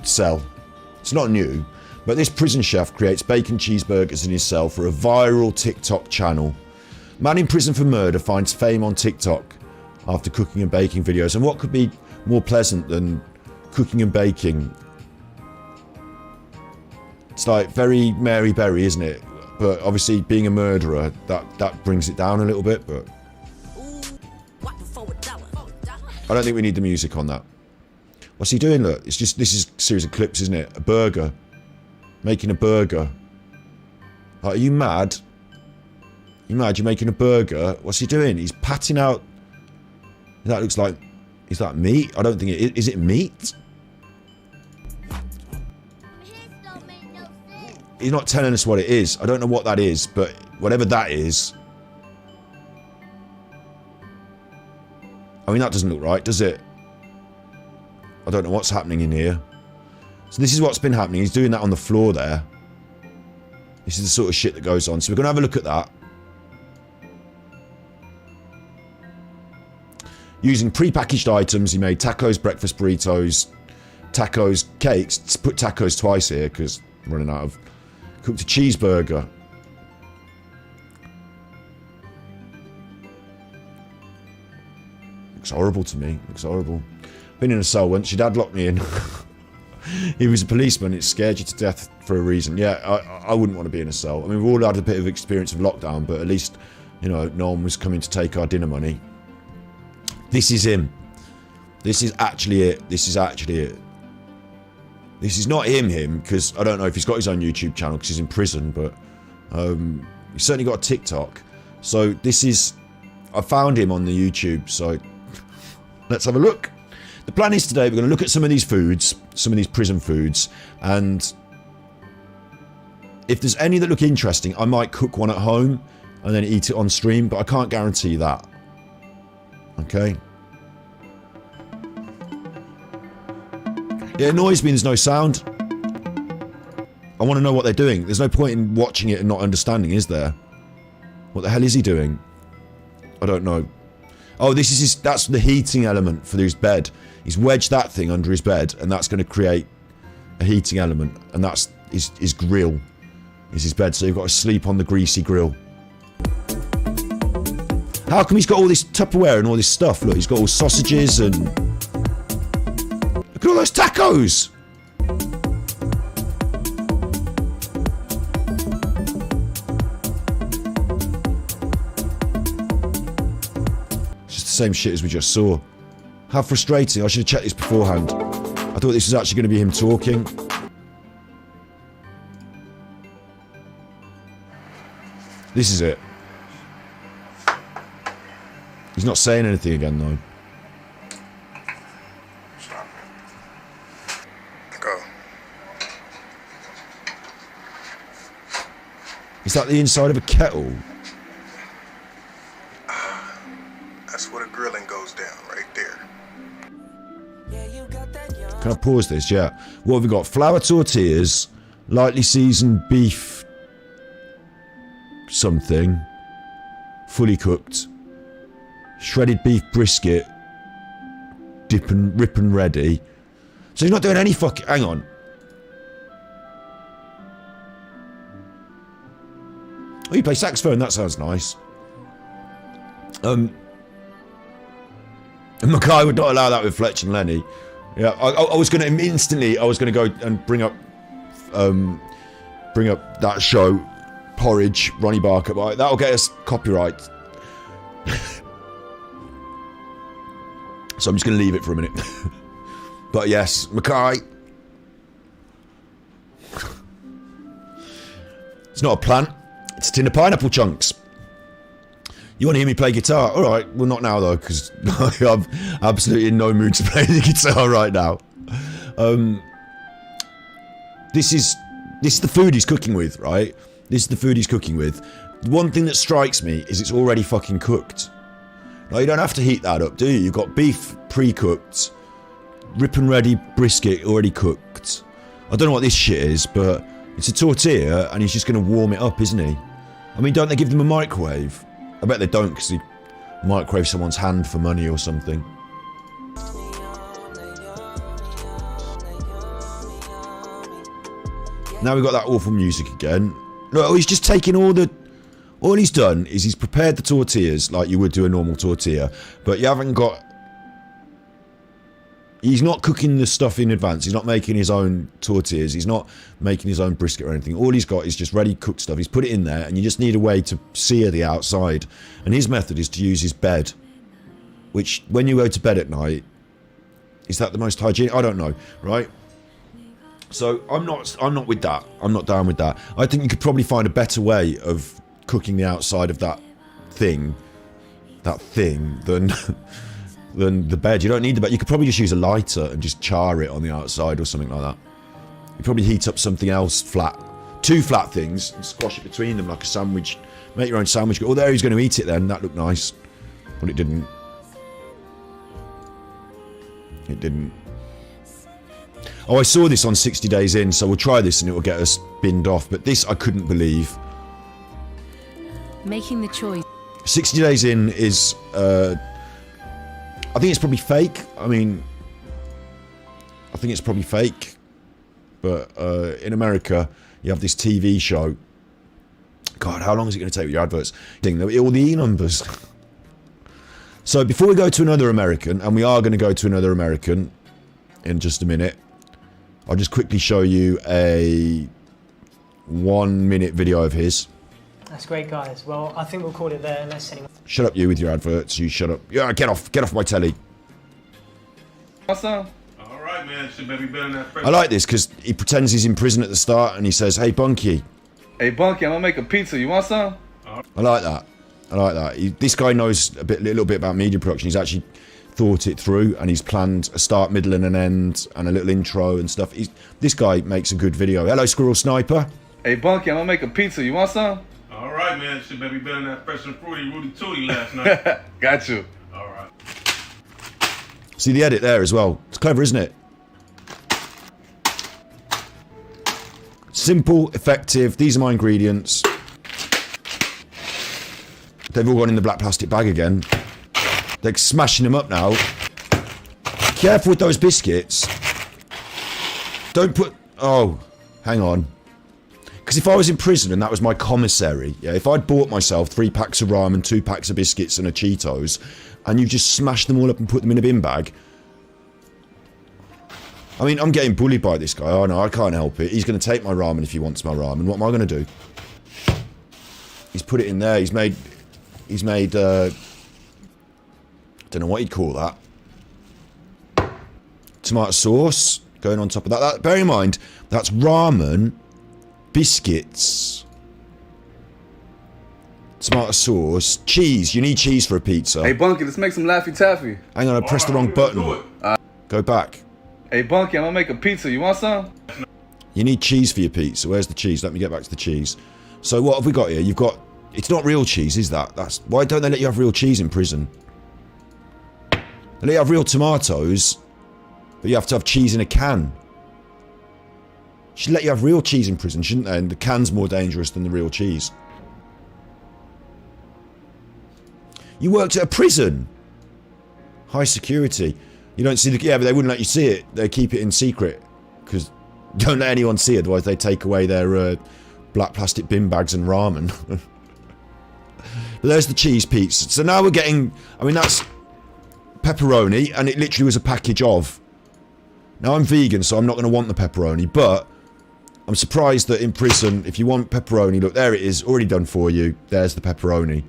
cell. It's not new, but this prison chef creates bacon cheeseburgers in his cell for a viral TikTok channel. Man in prison for murder finds fame on TikTok after cooking and baking videos. And what could be more pleasant than cooking and baking? It's like very Mary Berry, isn't it? But obviously being a murderer, that brings it down a little bit, but I don't think we need the music on that. What's he doing? Look, this is a series of clips, isn't it? A burger. Making a burger. Like, are you mad? You mad? You're making a burger? What's he doing? He's patting out... That looks like... Is that meat? I don't think it is. Is it meat? He's not telling us what it is. I don't know what that is, but whatever that is... I mean, that doesn't look right, does it? I don't know what's happening in here. So this is what's been happening. He's doing that on the floor there. This is the sort of shit that goes on. So we're going to have a look at that. Using pre-packaged items, he made tacos, breakfast burritos, tacos, cakes. Put tacos twice here because I'm running out of... Cooked a cheeseburger. Looks horrible to me. Looks horrible. Been in a cell once. Your dad locked me in. He was a policeman. It scared you to death for a reason. Yeah, I wouldn't want to be in a cell. I mean, we've all had a bit of experience of lockdown, but at least, you know, no one was coming to take our dinner money. This is him. This is actually it. This is actually it. This is not him, because I don't know if he's got his own YouTube channel because he's in prison, but he's certainly got a TikTok. So this is... I found him on the YouTube, so let's have a look. The plan is today we're going to look at some of these foods, some of these prison foods, and if there's any that look interesting, I might cook one at home and then eat it on stream, but I can't guarantee that. Okay? It annoys me there's no sound. I want to know what they're doing. There's no point in watching it and not understanding, is there? What the hell is he doing? I don't know. Oh, this is that's the heating element for his bed. He's wedged that thing under his bed, and that's going to create a heating element, and that's his grill. Is his bed, so you've got to sleep on the greasy grill. How come he's got all this Tupperware and all this stuff? Look, he's got all sausages and... Look at all those tacos! It's just the same shit as we just saw. How frustrating. I should have checked this beforehand. I thought this was actually going to be him talking. This is it. He's not saying anything again, though. Stop. Go. Is that the inside of a kettle? That's where the grilling goes down, right there. Can I pause this? Yeah. What have we got? Flour tortillas, lightly seasoned beef something, fully cooked, shredded beef brisket, rip and ready. So he's not doing any fucking... Hang on. Oh, you play saxophone? That sounds nice. Mackay would not allow that with Fletch and Lenny. Yeah, I was going to instantly. I was going to go and bring up that show, Porridge, Ronnie Barker. But that'll get us copyright. So I'm just going to leave it for a minute. But yes, Mackay. It's not a plant. It's a tin of pineapple chunks. You want to hear me play guitar? Alright, well not now though, because I'm absolutely in no mood to play the guitar right now. This is the food he's cooking with, right? This is the food he's cooking with. One thing that strikes me is it's already fucking cooked. Now you don't have to heat that up, do you? You've got beef pre-cooked, rip and ready brisket already cooked. I don't know what this shit is, but it's a tortilla and he's just going to warm it up, isn't he? I mean, don't they give them a microwave? I bet they don't because they microwave someone's hand for money or something. Now we've got that awful music again. Look, he's just taking all he's done is he's prepared the tortillas like you would do a normal tortilla, but you haven't got... He's not cooking the stuff in advance. He's not making his own tortillas. He's not making his own brisket or anything. All he's got is just ready cooked stuff. He's put it in there and you just need a way to sear the outside. And his method is to use his bed, which when you go to bed at night, is that the most hygienic? I don't know, right? So I'm not with that. I'm not down with that. I think you could probably find a better way of cooking the outside of that thing than than the bed. You don't need the bed. You could probably just use a lighter and just char it on the outside or something like that. You probably heat up something else flat, two flat things, and squash it between them like a sandwich. Make your own sandwich. Oh, there he's going to eat it then. That looked nice, but it didn't. It didn't. Oh, I saw this on 60 Days In, so we'll try this and it will get us binned off. But this I couldn't believe. Making the choice. 60 Days In is, I think it's probably fake. I mean, I think it's probably fake. But in America, you have this TV show. God, how long is it going to take with your adverts? All the E numbers. So before we go to another American, and we are going to go to another American in just a minute, I'll just quickly show you a 1 minute video of his. That's great, guys. Well, I think we'll call it there unless anyone... Shut up, you, with your adverts. You shut up. Yeah, get off my telly. Awesome. All right, man. Shit, baby, better than that fresh. I like this because he pretends he's in prison at the start and he says, "Hey, Bunky." Hey, Bunky, I'm gonna make a pizza. You want some? I like that. I like that. This guy knows a little bit about media production. He's actually thought it through and he's planned a start, middle, and an end, and a little intro and stuff. This guy makes a good video. Hello, Squirrel Sniper. Hey, Bunky, I'm gonna make a pizza. You want some? All right, man. Shit, baby, better than that fresh and fruity Rudy Tooty last night. Got you. All right. See the edit there as well. It's clever, isn't it? Simple, effective. These are my ingredients. They've all gone in the black plastic bag again. They're smashing them up now. Careful with those biscuits. Don't put... Oh, hang on. Because if I was in prison and that was my commissary, yeah, if I'd bought myself 3 packs of ramen, 2 packs of biscuits and a Cheetos, and you just smash them all up and put them in a bin bag... I mean, I'm getting bullied by this guy. Oh no, I can't help it. He's going to take my ramen if he wants my ramen. What am I going to do? He's put it in there. He's made, I don't know what he'd call that. Tomato sauce. going on top of that. Bear in mind, that's ramen, biscuits, tomato sauce, cheese. You need cheese for a pizza. Hey, Bunky, let's make some Laffy Taffy. Hang on, I pressed the wrong button. Go back. Hey, Bunky, I'm gonna make a pizza. You want some? You need cheese for your pizza. Where's the cheese? Let me get back to the cheese. So what have we got here? You've got... It's not real cheese, is that? Why don't they let you have real cheese in prison? They let you have real tomatoes, but you have to have cheese in a can. Should let you have real cheese in prison, shouldn't they? And the can's more dangerous than the real cheese. You worked at a prison. High security. You don't see the... Yeah, but they wouldn't let you see it. They keep it in secret. Because don't let anyone see it, otherwise they take away their black plastic bin bags and ramen. But there's the cheese pizza. So now we're getting... I mean, that's pepperoni, and it literally was a package of. Now, I'm vegan, so I'm not going to want the pepperoni, but I'm surprised that in prison, if you want pepperoni, look, there it is, already done for you. There's the pepperoni.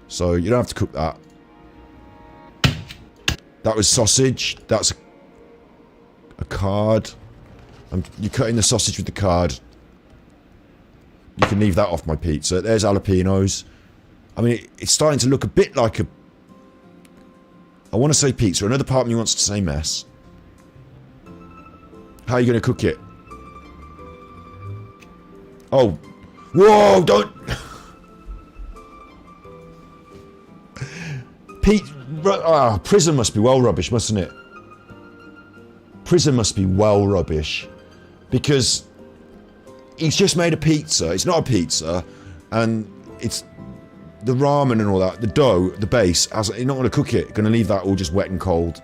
So you don't have to cook that. That was sausage. That's a card. You're cutting the sausage with the card. You can leave that off my pizza. There's jalapenos. I mean, it's starting to look a bit like a... I want to say pizza. Another part of me wants to say mess. How are you going to cook it? Oh. Whoa, don't... Prison must be well rubbish, mustn't it? Prison must be well rubbish. Because he's just made a pizza. It's not a pizza. And it's the ramen and all that. The dough, the base. You're not going to cook it. Going to leave that all just wet and cold.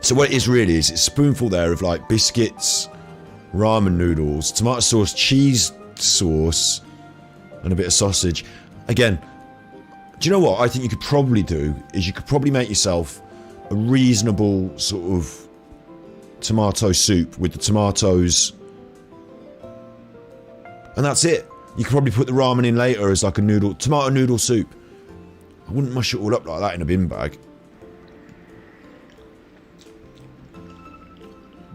So what it is really is, it's a spoonful there of like biscuits, ramen noodles, tomato sauce, cheese sauce, and a bit of sausage. Again, do you know what I think you could probably do? Is you could probably make yourself a reasonable sort of tomato soup with the tomatoes. And that's it. You could probably put the ramen in later as like a tomato noodle soup. I wouldn't mush it all up like that in a bin bag.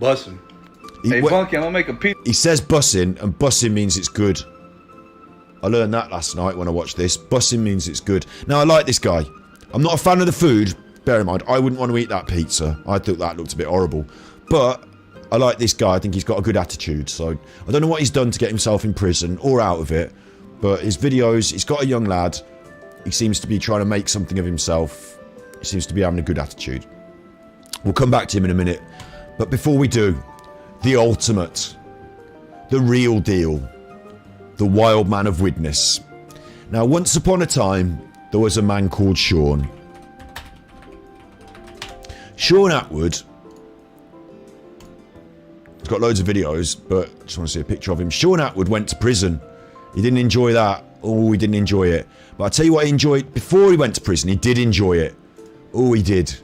Bussin'. Hey, Bunky, I'm gonna make a pizza. He says bussin', and bussin' means it's good. I learned that last night when I watched this. Bussin' means it's good. Now, I like this guy. I'm not a fan of the food. Bear in mind, I wouldn't want to eat that pizza. I thought that looked a bit horrible. But I like this guy. I think he's got a good attitude. So I don't know what he's done to get himself in prison or out of it. But his videos, he's got a young lad. He seems to be trying to make something of himself. He seems to be having a good attitude. We'll come back to him in a minute. But before we do, the ultimate, the real deal, the wild man of Widnes. Now, once upon a time, there was a man called Sean. Sean Atwood. He's got loads of videos, but I just want to see a picture of him. Sean Atwood went to prison. He didn't enjoy that. Oh, he didn't enjoy it. But I'll tell you what he enjoyed. Before he went to prison, he did enjoy it. Oh, he did.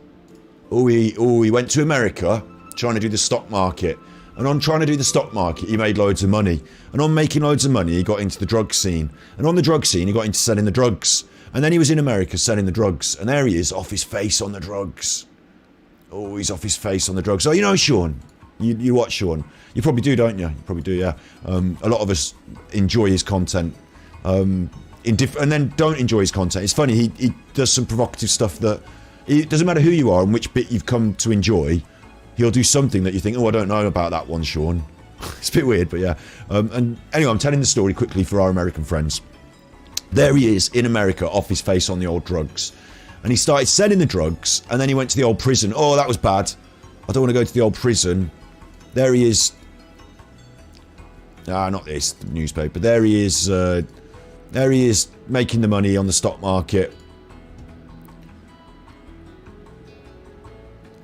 He went to America trying to do the stock market. And on trying to do the stock market, he made loads of money. And on making loads of money, he got into the drug scene. And on the drug scene, he got into selling the drugs. And then he was in America selling the drugs. And there he is, off his face on the drugs. Oh, he's off his face on the drugs. Oh, you know Sean. You watch Sean. You probably do, don't you? You probably do, yeah. A lot of us enjoy his content. And then don't enjoy his content. It's funny, he does some provocative stuff that... It doesn't matter who you are and which bit you've come to enjoy. He'll do something that you think, oh, I don't know about that one, Sean. It's a bit weird, but yeah. And anyway, I'm telling the story quickly for our American friends. There he is in America, off his face on the old drugs. And he started selling the drugs, and then he went to the old prison. Oh, that was bad. I don't want to go to the old prison. There he is. Not this, the newspaper. There he is making the money on the stock market.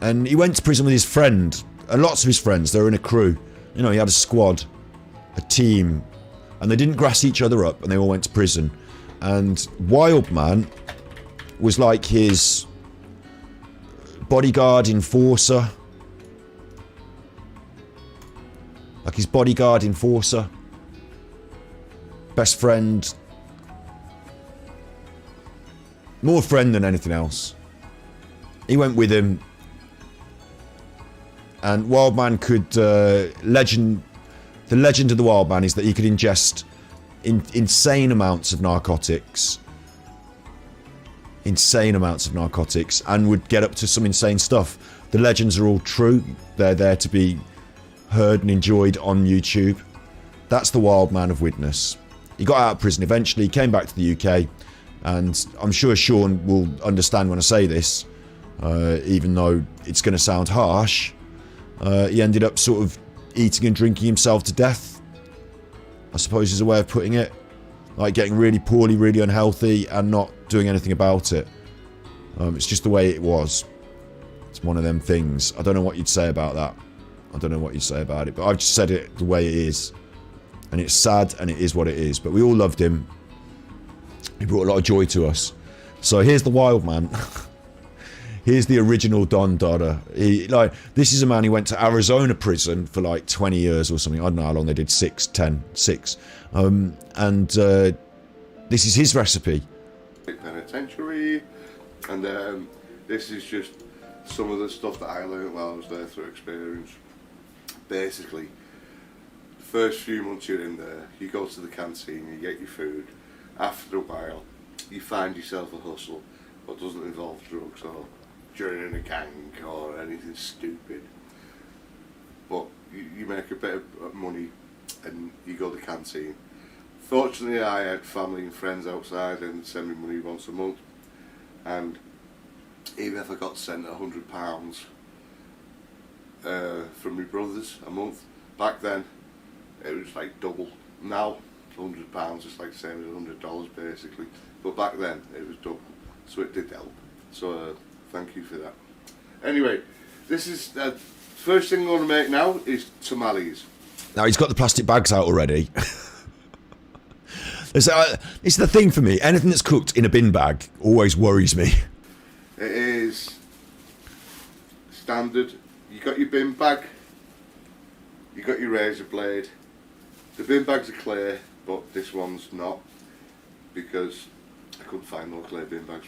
And he went to prison with his friend, and lots of his friends. They were in a crew. You know, he had a squad, a team, and they didn't grass each other up, and they all went to prison. And Wildman was like his bodyguard enforcer. Like his bodyguard enforcer. Best friend. More friend than anything else. He went with him. And Wild Man could the legend of the Wild Man is that he could ingest insane amounts of narcotics, and would get up to some insane stuff. The legends are all true. They're there to be heard and enjoyed on YouTube. That's the Wild Man of Widnes. He got out of prison eventually, came back to the UK, and I'm sure Sean will understand when I say this, even though it's going to sound harsh. He ended up sort of eating and drinking himself to death, I suppose is a way of putting it. Like getting really poorly, really unhealthy, and not doing anything about it. It's just the way it was. It's one of them things. I don't know what you'd say about that. I don't know what you'd say about it, but I've just said it the way it is. And it's sad, and it is what it is. But we all loved him. He brought a lot of joy to us. So here's the Wild Man. Here's the original Don Dada. This is a man who went to Arizona prison for like 20 years or something. I don't know how long they did. 6. This is his recipe. Penitentiary, and this is just some of the stuff that I learned while I was there through experience. Basically, the first few months you're in there, you go to the canteen, you get your food. After a while, you find yourself a hustle, but doesn't involve drugs or joining a gang or anything stupid. But you make a bit of money and you go to the canteen. Fortunately, I had family and friends outside and send me money once a month, and even if I got sent £100 from my brothers a month, back then it was like double. Now £100 is like the same as $100 basically, but back then it was double, so it did help. So thank you for that. Anyway, this is first thing I'm going to make now is tamales. Now he's got the plastic bags out already. It's the thing for me. Anything that's cooked in a bin bag always worries me. It is standard. You got your bin bag, you got your razor blade. The bin bags are clear, but this one's not, because I couldn't find no clear bin bags.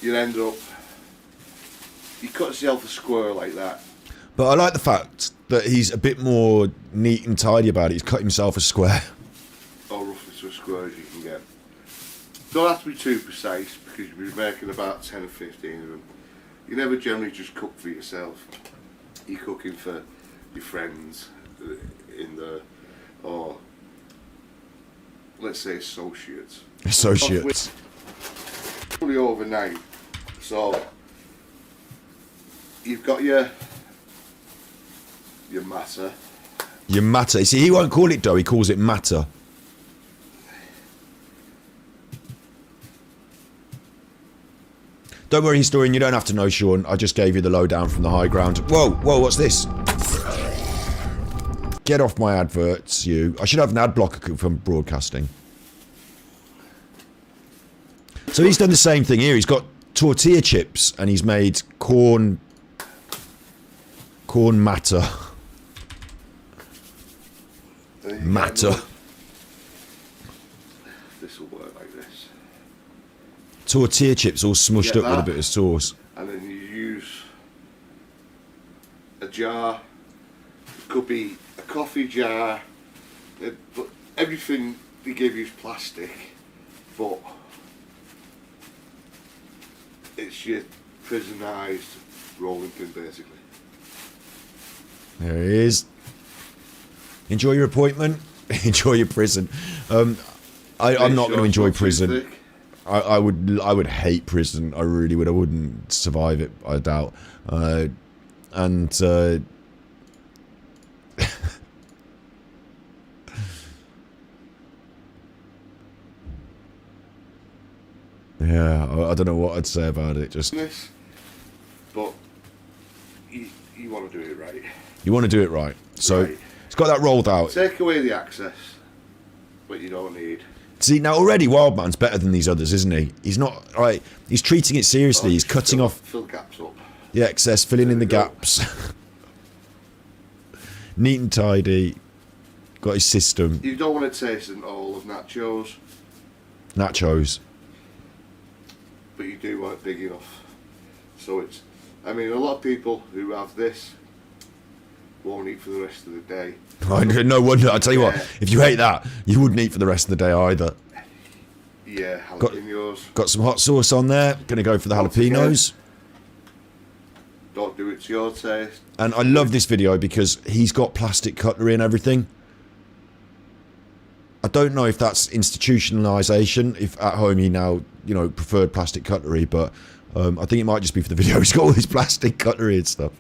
You end up, you cut yourself a square like that. But I like the fact that he's a bit more neat and tidy about it. He's cut himself a square. Or roughly to a square as you can get. Don't have to be too precise, because you'll be making about 10 or 15 of them. You never generally just cook for yourself. You're cooking for your friends in the, or let's say associates. Associates. Probably overnight. So you've got your matter. Your matter. See, he won't call it dough. He calls it matter. Don't worry, historian. You don't have to know, Sean. I just gave you the lowdown from the high ground. Whoa, what's this? Get off my adverts, you. I should have an ad blocker from broadcasting. So he's done the same thing here. He's got tortilla chips and he's made corn matter. Matter. This will work like this. Tortilla chips all smushed up with a bit of sauce. And then you use a jar. It could be a coffee jar. But everything they give you is plastic. But it's your prisonized rolling pin, basically. There he is. Enjoy your appointment. Enjoy your prison. I'm not going to enjoy prison. I would hate prison. I really would. I wouldn't survive it, I doubt. Yeah, I don't know what I'd say about it. Just, but you want to do it right. You want to do it right. So it's got that rolled out. Take away the access, but you don't need. See, now already Wildman's better than these others, isn't he? He's not right. He's treating it seriously. He's cutting off. Fill gaps up. The excess, filling in the gaps. Neat and tidy. Got his system. You don't want to taste all of nachos. Nachos. But you do want it big enough, so it's I mean, a lot of people who have this won't eat for the rest of the day. No wonder. I tell you what, Yeah. if you ate that, you wouldn't eat for the rest of the day either. Yeah, jalapenos. Got some hot sauce on there. Gonna go for the jalapenos. Don't do it to your taste. And I love this video because he's got plastic cutlery and everything. I don't know if that's institutionalisation, if at home he now, you know, preferred plastic cutlery, but I think it might just be for the video. He's got all this plastic cutlery and stuff.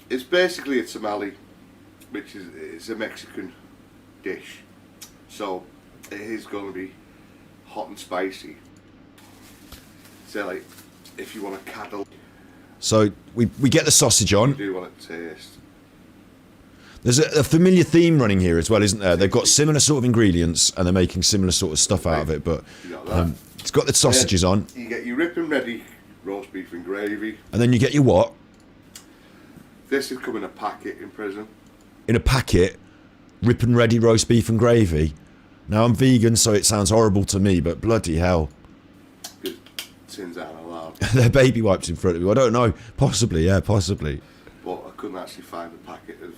It's basically a tamale, which is a Mexican dish. So it is going to be hot and spicy. So like, if you want to cuddle. So we get the sausage on. You do want it to taste. There's a familiar theme running here as well, isn't there? They've got similar sort of ingredients and they're making similar sort of stuff out of it, but it's got the sausages on. You get your rip and ready roast beef and gravy. And then you get your what? This would come in a packet in prison. In a packet, rip and ready roast beef and gravy. Now I'm vegan, so it sounds horrible to me, but bloody hell. Because tins aren't allowed. They're baby wipes in front of me. I don't know. Possibly, yeah, possibly. But I couldn't actually find a packet of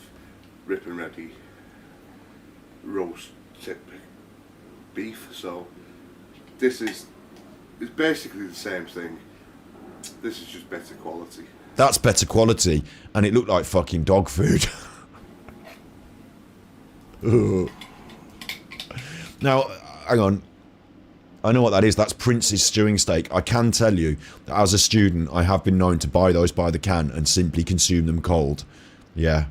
rip and ready roast beef, so it's basically the same thing. This is just better quality. That's better quality, and it looked like fucking dog food. Now, hang on. I know what that is. That's Prince's stewing steak. I can tell you that as a student, I have been known to buy those by the can and simply consume them cold. Yeah.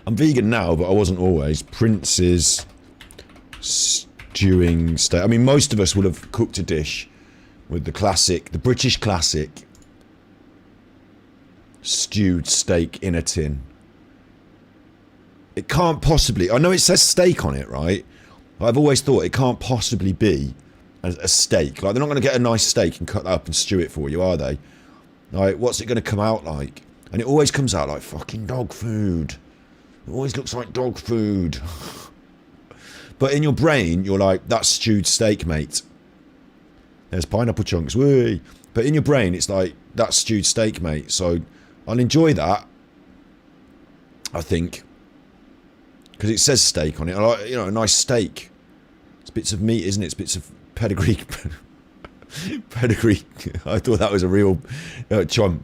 I'm vegan now, but I wasn't always. Prince's stewing steak. I mean, most of us would have cooked a dish with the classic, the British classic stewed steak in a tin. It can't possibly, I know it says steak on it, right? I've always thought it can't possibly be a steak. Like, they're not going to get a nice steak and cut that up and stew it for you, are they? Like, what's it going to come out like? And it always comes out like fucking dog food. It always looks like dog food. But in your brain, you're like, that's stewed steak, mate. There's pineapple chunks, whee. But in your brain, it's like, that's stewed steak, mate. So I'll enjoy that, I think. Because it says steak on it. I like, you know, a nice steak. It's bits of meat, isn't it? It's bits of pedigree. Pedigree. I thought that was a real chum.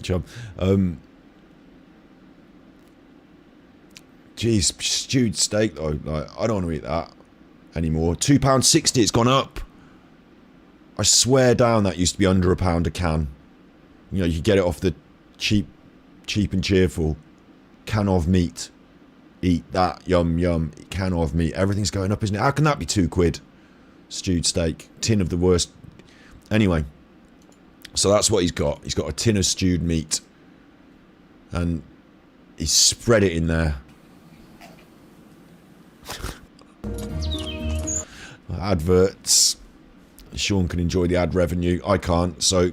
Jeez, stewed steak though. Like, I don't want to eat that anymore. £2.60. It's gone up. I swear down that used to be under £1 a can. You know, you could get it off the cheap and cheerful can of meat. Eat that, yum yum, can of meat. Everything's going up, isn't it? How can that be £2? Stewed steak, tin of the worst. Anyway, so that's what he's got. He's got a tin of stewed meat, and he's spread it in there. Adverts. Sean can enjoy the ad revenue. I can't. So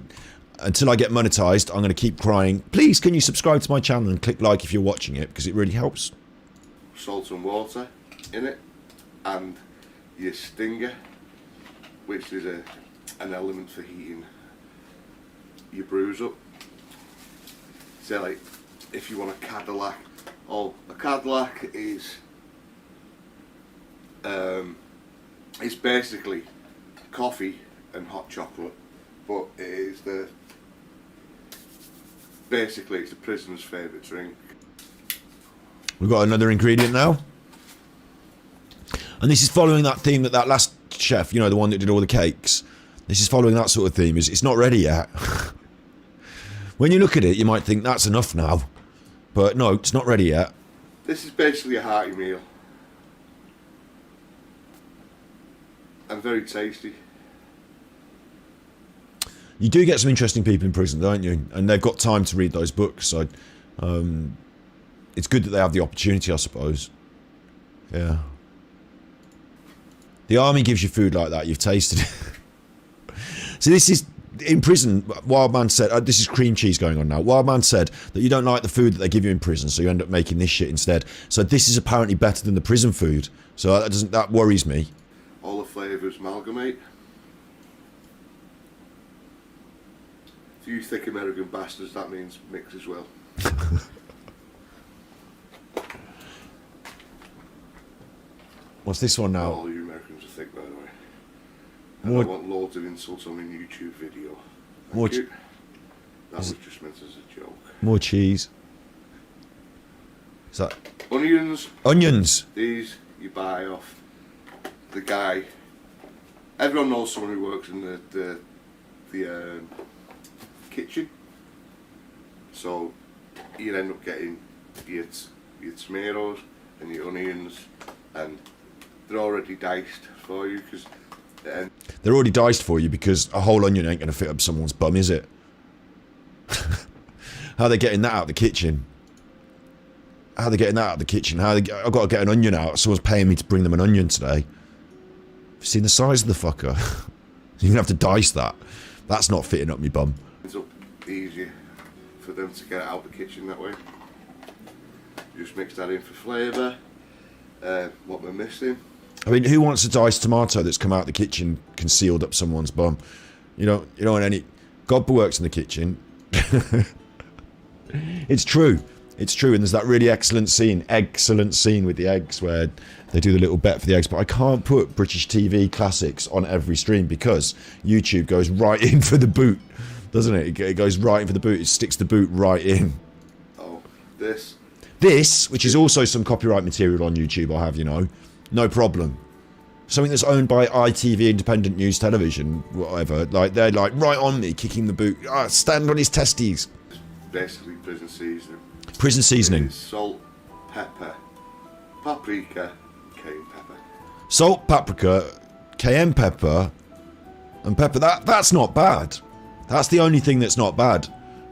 until I get monetized, I'm going to keep crying. Please, can you subscribe to my channel and click like if you're watching it, because it really helps. Salt and water in it, and your stinger, which is an element for heating your brews up. So like, if you want a Cadillac, a Cadillac is it's basically coffee and hot chocolate, but it is basically it's the prisoner's favourite drink. We've got another ingredient now. And this is following that theme that last chef, you know, the one that did all the cakes. This is following that sort of theme. It's not ready yet. When you look at it, you might think that's enough now. But no, it's not ready yet. This is basically a hearty meal. And very tasty. You do get some interesting people in prison, don't you? And they've got time to read those books, so it's good that they have the opportunity, I suppose. Yeah. The army gives you food like that, you've tasted it. So this is, in prison, Wildman said, this is cream cheese going on now. Wildman said that you don't like the food that they give you in prison, so you end up making this shit instead. So this is apparently better than the prison food. So that worries me. All the flavours amalgamate. If you thick American bastards, that means mix as well. What's this one now? All you Americans are thick, by the way. More- I want loads of insults on my YouTube video. More Thank you. That was just meant as a joke. More cheese. Is that Onions. onions? These you buy off the guy. Everyone knows someone who works in the kitchen. So you'd end up getting your tomatoes and your onions, and they're already diced for you because. They're already diced for you because a whole onion ain't going to fit up someone's bum, is it? How are they getting that out of the kitchen? How are they getting that out of the kitchen? I've got to get an onion out. Someone's paying me to bring them an onion today. Have you seen the size of the fucker? You're going to have to dice that. That's not fitting up my bum. It's up easier for them to get it out of the kitchen that way. Just mix that in for flavour. What we're missing. I mean, who wants a diced tomato that's come out of the kitchen concealed up someone's bum? You don't want any. God works in the kitchen. It's true. It's true, and there's that really excellent scene with the eggs where they do the little bet for the eggs. But I can't put British TV classics on every stream because YouTube goes right in for the boot, doesn't it? It goes right in for the boot. It sticks the boot right in. Oh, this. This, which is also some copyright material on YouTube, I have, no problem. Something that's owned by ITV, Independent News Television, whatever. Like they're like right on me, kicking the boot. Stand on his testes. Basically prison seasoning. Prison seasoning. It's salt, pepper, paprika, cayenne pepper. Salt, paprika, cayenne pepper, and pepper. That's not bad. That's the only thing that's not bad.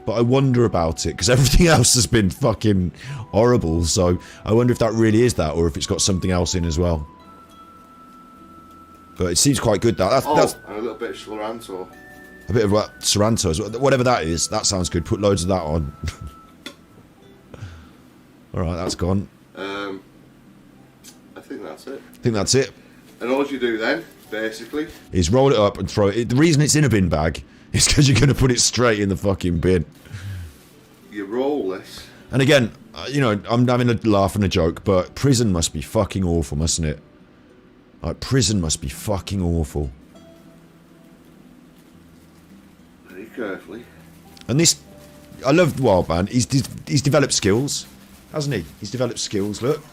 But I wonder about it because everything else has been fucking horrible. So I wonder if that really is that, or if it's got something else in as well. But it seems quite good. That's and a little bit of cilantro. a bit of Sorrento, whatever that is. That sounds good. Put loads of that on. All right, that's gone. I think that's it. And all you do then, basically, is roll it up and throw it. The reason it's in a bin bag is because you're going to put it straight in the fucking bin. You roll this. And again, I'm having a laugh and a joke, but prison must be fucking awful, mustn't it? Like, prison must be fucking awful. Very carefully. And this, I love Wildman. He's developed skills, hasn't he? He's developed skills. Look,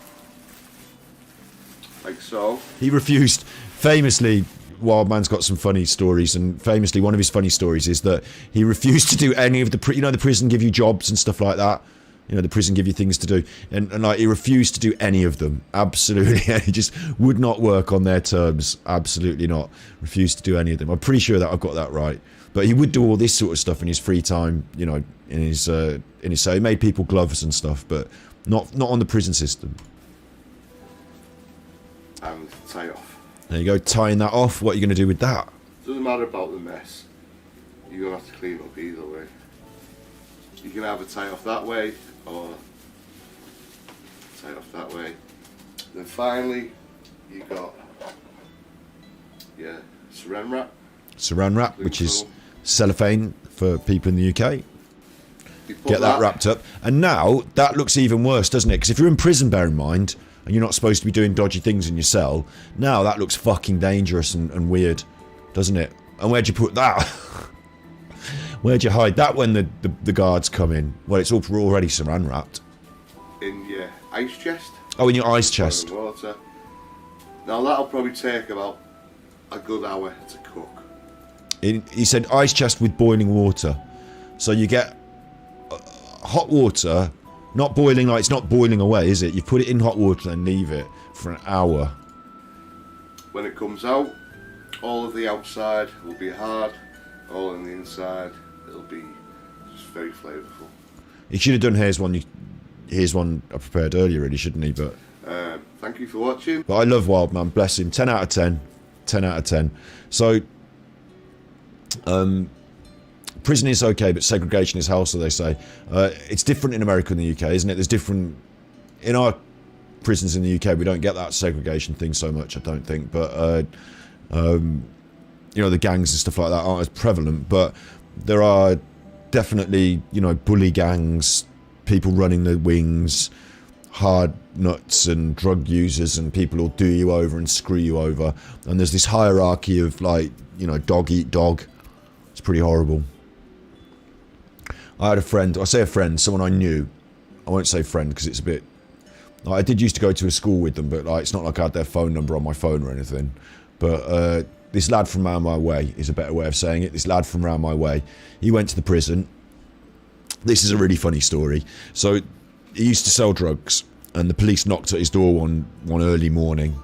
Like so. he refused. Famously, Wildman's got some funny stories, and famously, one of his funny stories is that he refused to do any of the the prison give you jobs and stuff like that. The prison give you things to do, and like he refused to do any of them. Absolutely, he just would not work on their terms. Absolutely not. Refused to do any of them. I'm pretty sure that I've got that right. But he would do all this sort of stuff in his free time. In his so he made people gloves and stuff, but not on the prison system. And tie off. There you go, tying that off. What are you going to do with that? Doesn't matter about the mess. You're going to have to clean up either way. You can either tie off that way or tie off that way. Then finally, you got saran wrap. Saran wrap, which is cellophane for people in the UK. Get that wrapped up. And now, that looks even worse, doesn't it? Because if you're in prison, bear in mind, and you're not supposed to be doing dodgy things in your cell, now that looks fucking dangerous and weird, doesn't it? And where'd you put that? Where'd you hide that when the guards come in? Well, it's all already saran wrapped. In your ice chest. Oh, in your ice chest. Water. Now that'll probably take about a good hour to cook. He said ice chest with boiling water. So you get hot water, not boiling, like it's not boiling away, is it? You put it in hot water and leave it for an hour. When it comes out, all of the outside will be hard, all on the inside it'll be just very flavourful. He should have done here's one I prepared earlier, really, shouldn't he? But thank you for watching. I love Wildman, bless him. 10 out of 10. 10 out of 10. So prison is okay, but segregation is hell, so they say. It's different in America and the UK, isn't it? There's different in our prisons in the UK. We don't get that segregation thing so much, I don't think. But You know, the gangs and stuff like that aren't as prevalent, but there are definitely, you know, bully gangs, people running the wings, hard nuts and drug users, and people who'll do you over and screw you over. And there's this hierarchy of, like, you know, dog eat dog. It's pretty horrible. I had a friend, I say a friend, someone I knew. I won't say friend because it's a bit... Like, I did used to go to a school with them, but like, it's not like I had their phone number on my phone or anything. But this lad from round my way is a better way of saying it. This lad from round my way, he went to the prison. This is a really funny story. So he used to sell drugs, and the police knocked at his door one early morning.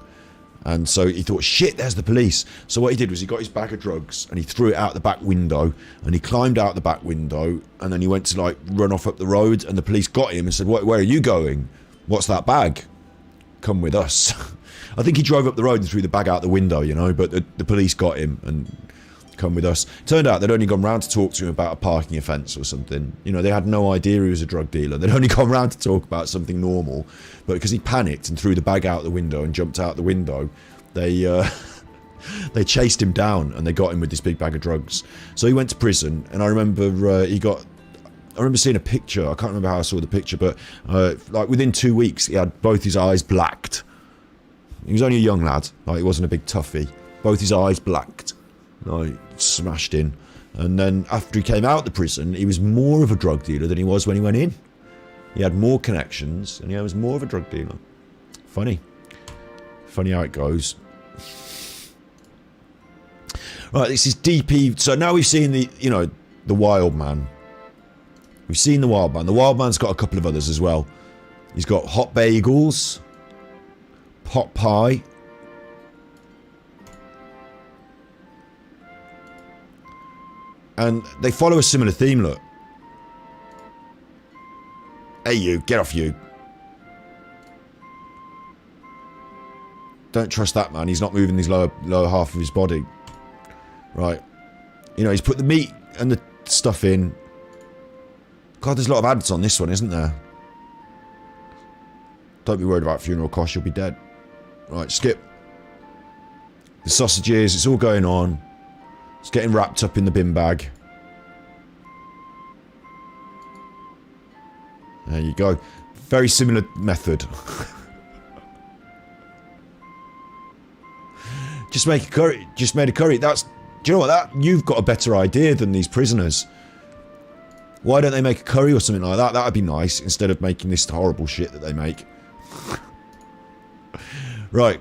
And so he thought, shit, there's the police. So what he did was he got his bag of drugs and he threw it out the back window, and he climbed out the back window, and then he went to like run off up the road, and the police got him and said, where are you going? What's that bag? Come with us. I think he drove up the road and threw the bag out the window, you know, but the police got him and come with us. Turned out they'd only gone round to talk to him about a parking offence or something. You know, they had no idea he was a drug dealer. They'd only gone round to talk about something normal. But because he panicked and threw the bag out the window and jumped out the window, they chased him down and they got him with this big bag of drugs. So he went to prison, and I remember I remember seeing a picture. I can't remember how I saw the picture, but like within 2 weeks, he had both his eyes blacked. He was only a young lad. Like, he wasn't a big toughie. Both his eyes blacked. Like, smashed in. And then after he came out of the prison, he was more of a drug dealer than he was when he went in. He had more connections, and he was more of a drug dealer. Funny. Funny how it goes. Right, this is DP. So now we've seen the, you know, the Wild Man. We've seen the Wild Man. The Wild Man's got a couple of others as well. He's got hot bagels, pot pie, and they follow a similar theme, look. Hey you, get off you. Don't trust that man, he's not moving his lower half of his body. Right. You know, he's put the meat and the stuff in. God, there's a lot of ads on this one, isn't there? Don't be worried about funeral costs, you'll be dead. Right, skip. The sausages, it's all going on. It's getting wrapped up in the bin bag. There you go. Very similar method. Just make a curry. Just made a curry. That's... Do you know what? You've got a better idea than these prisoners. Why don't they make a curry or something like that? That would be nice, instead of making this horrible shit that they make. Right.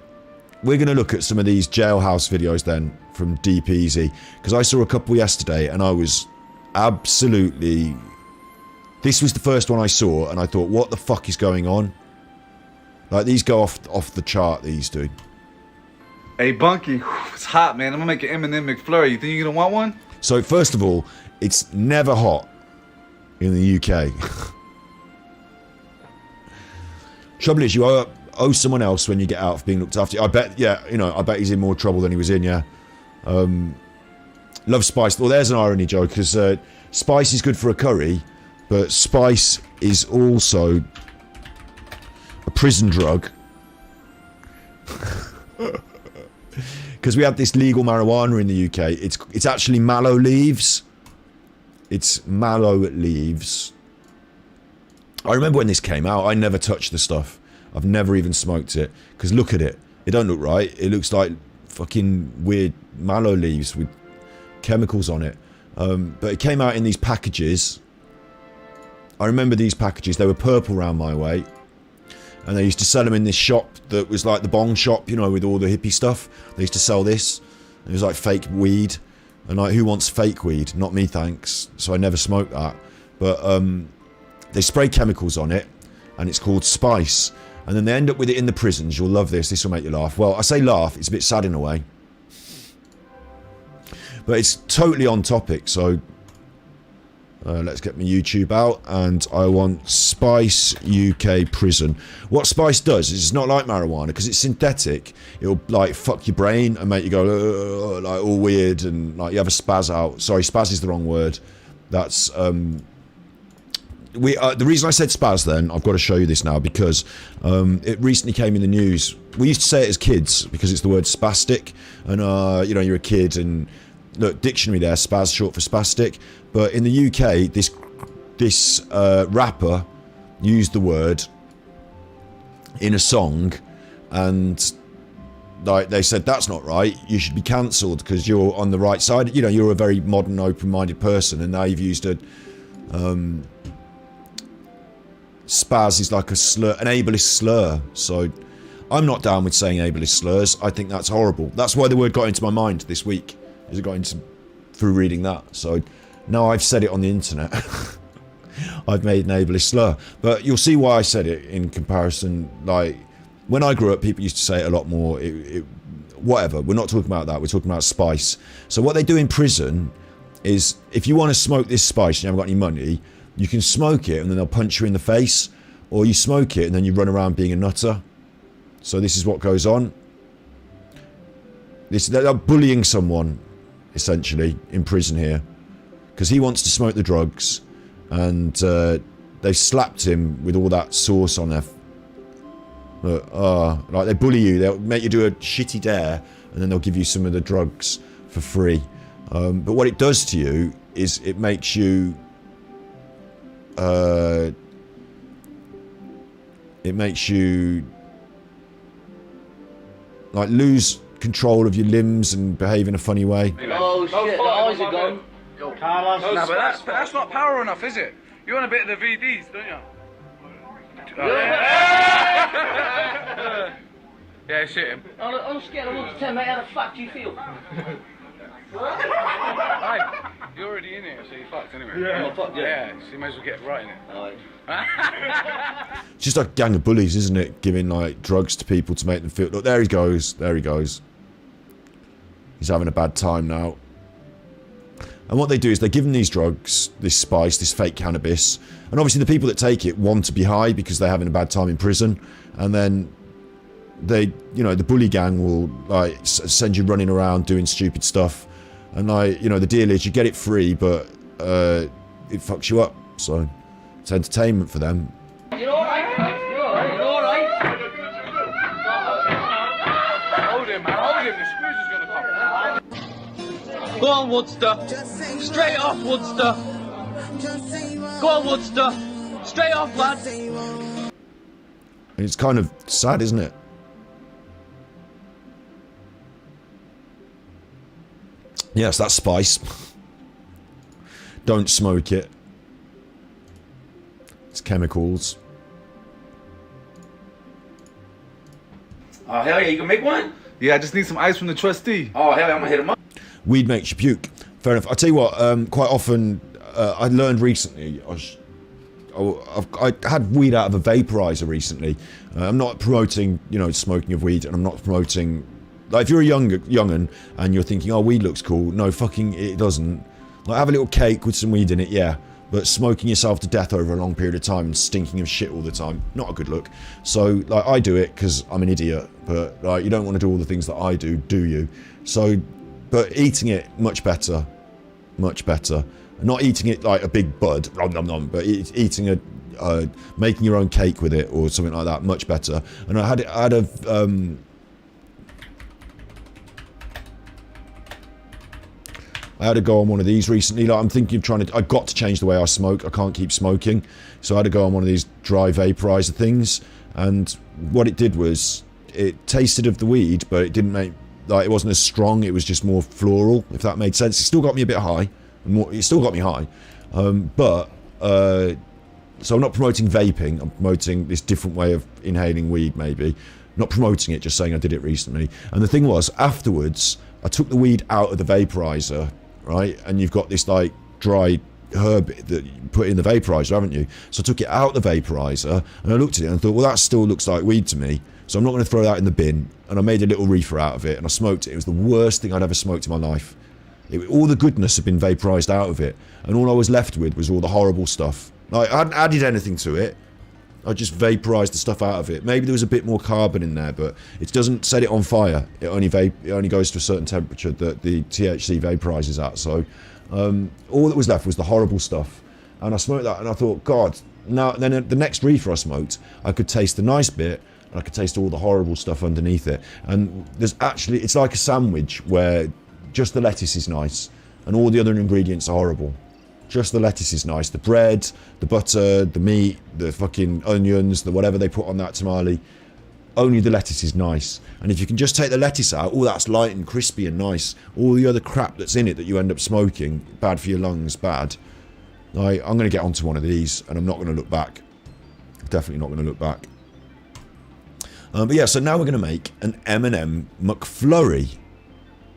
We're going to look at some of these Jailhouse videos then, from Deep Easy. Because I saw a couple yesterday, and I was absolutely... This was the first one I saw, and I thought, what the fuck is going on? Like, these go off the chart, these do. Hey, Bunky, it's hot, man. I'm gonna make an M&M McFlurry. You think you're gonna want one? So, first of all, it's never hot in the UK. Trouble is, you owe someone else when you get out for being looked after. I bet, yeah, you know, I bet he's in more trouble than he was in, yeah. Love spice. Well, there's an irony joke, because spice is good for a curry, but spice is also a prison drug. Because we have this legal marijuana in the UK. It's actually mallow leaves. It's mallow leaves. I remember when this came out, I never touched the stuff. I've never even smoked it. Because look at it. It don't look right. It looks like fucking weird mallow leaves with chemicals on it. But it came out in these packages. I remember these packages. They were purple round my way. And they used to sell them in this shop that was like the bong shop, you know, with all the hippie stuff. They used to sell this. It was like fake weed. And like, who wants fake weed? Not me, thanks. So I never smoked that. But they spray chemicals on it, and it's called spice. And then they end up with it in the prisons. You'll love this. This will make you laugh. Well, I say laugh. It's a bit sad in a way. But it's totally on topic, so... let's get my YouTube out, and I want Spice UK Prison. What Spice does is it's not like marijuana, because it's synthetic. It'll like fuck your brain and make you go like all weird, and like you have a spaz out. Sorry, spaz is the wrong word. That's the reason I said spaz then, I've got to show you this now because it recently came in the news. We used to say it as kids because it's the word spastic, and you know, you're a kid and look, dictionary there, spaz short for spastic. But in the UK, this rapper used the word in a song, and like they said that's not right, you should be cancelled because you're on the right side, you know, you're a very modern open-minded person, and now you've used a spaz is like a slur, an ableist slur. So I'm not down with saying ableist slurs. I think that's horrible. That's why the word got into my mind this week, is it got into through reading that. So now I've said it on the internet. I've made an ableist slur, but you'll see why I said it in comparison. Like when I grew up, people used to say it a lot more. Whatever, we're not talking about that, we're talking about spice. So what they do in prison is, if you want to smoke this spice and you haven't got any money, you can smoke it and then they'll punch you in the face, or you smoke it and then you run around being a nutter. So this is what goes on. They're bullying someone essentially in prison here because he wants to smoke the drugs, and they've slapped him with all that sauce on their like they bully you, they'll make you do a shitty dare and then they'll give you some of the drugs for free. But what it does to you is it makes you like lose control of your limbs and behave in a funny way. Oh shit, the eyes are gone. No, but that's not power enough, is it? You want a bit of the VDs, don't you? Yeah, shit him. I'm scared. I want to tell mate, how the fuck do you feel? Hey, you're already in it, so you're fucked anyway. Yeah. I'm fucked, Yeah, so you may as well get right in it. Alright. It's just like a gang of bullies, isn't it? Giving like drugs to people to make them feel. Look, there he goes. There he goes. He's having a bad time now. And what they do is they give them these drugs, this spice, this fake cannabis, and obviously the people that take it want to be high because they're having a bad time in prison, and then they, you know, the bully gang will like send you running around doing stupid stuff, and like, you know, the deal is you get it free, but it fucks you up, so it's entertainment for them. You're alright, you're alright, you're alright. Hold him, man, hold him, the squeeze is gonna come. Go on, Woodster. Straight off, Woodster. Go on, Woodster. Straight off, lad. And it's kind of sad, isn't it? Yes, that's spice. Don't smoke it. It's chemicals. Oh, hell yeah, you can make one? Yeah, I just need some ice from the trustee. Oh, hell yeah, I'm gonna hit him up. Weed makes you puke. Fair enough. I tell you what, quite often, I learned recently, I had weed out of a vaporizer recently. I'm not promoting, you know, smoking of weed, and I'm not promoting, like, if you're a young'un and you're thinking, oh, weed looks cool, no, fucking it doesn't. Like, have a little cake with some weed in it, yeah, but smoking yourself to death over a long period of time and stinking of shit all the time, not a good look. So, like, I do it because I'm an idiot, but, like, you don't want to do all the things that I do you? So, but eating it, much better. Much better. Not eating it like a big bud, nom, nom, nom, but eating making your own cake with it or something like that, much better. And I had a go on one of these recently. Like, I'm thinking of I got to change the way I smoke. I can't keep smoking. So I had to go on one of these dry vaporizer things. And what it did was, it tasted of the weed, but it didn't make, like, it wasn't as strong. It was just more floral, if that made sense. It still got me a bit high. It still got me high. So I'm not promoting vaping. I'm promoting this different way of inhaling weed, maybe. Not promoting it, just saying I did it recently. And the thing was, afterwards, I took the weed out of the vaporizer, right? And you've got this, like, dry herb that you put in the vaporizer, haven't you? So I took it out the vaporizer, and I looked at it and thought, well, that still looks like weed to me. So I'm not going to throw that in the bin. And I made a little reefer out of it, and I smoked it. It was the worst thing I'd ever smoked in my life. All the goodness had been vaporized out of it, and all I was left with was all the horrible stuff. Like, I hadn't added anything to it. I just vaporized the stuff out of it. Maybe there was a bit more carbon in there, but it doesn't set it on fire. It only goes to a certain temperature that the THC vaporizes at. So all that was left was the horrible stuff. And I smoked that and I thought, God, now then the next reefer I smoked, I could taste the nice bit and I could taste all the horrible stuff underneath it. And there's actually, it's like a sandwich where just the lettuce is nice and all the other ingredients are horrible. Just the lettuce is nice. The bread, the butter, the meat, the fucking onions, the whatever they put on that tamale. Only the lettuce is nice. And if you can just take the lettuce out, all that's light and crispy and nice. All the other crap that's in it that you end up smoking, bad for your lungs, bad. I'm going to get onto one of these and I'm not going to look back. Definitely not going to look back. But yeah, so now we're going to make an M&M McFlurry.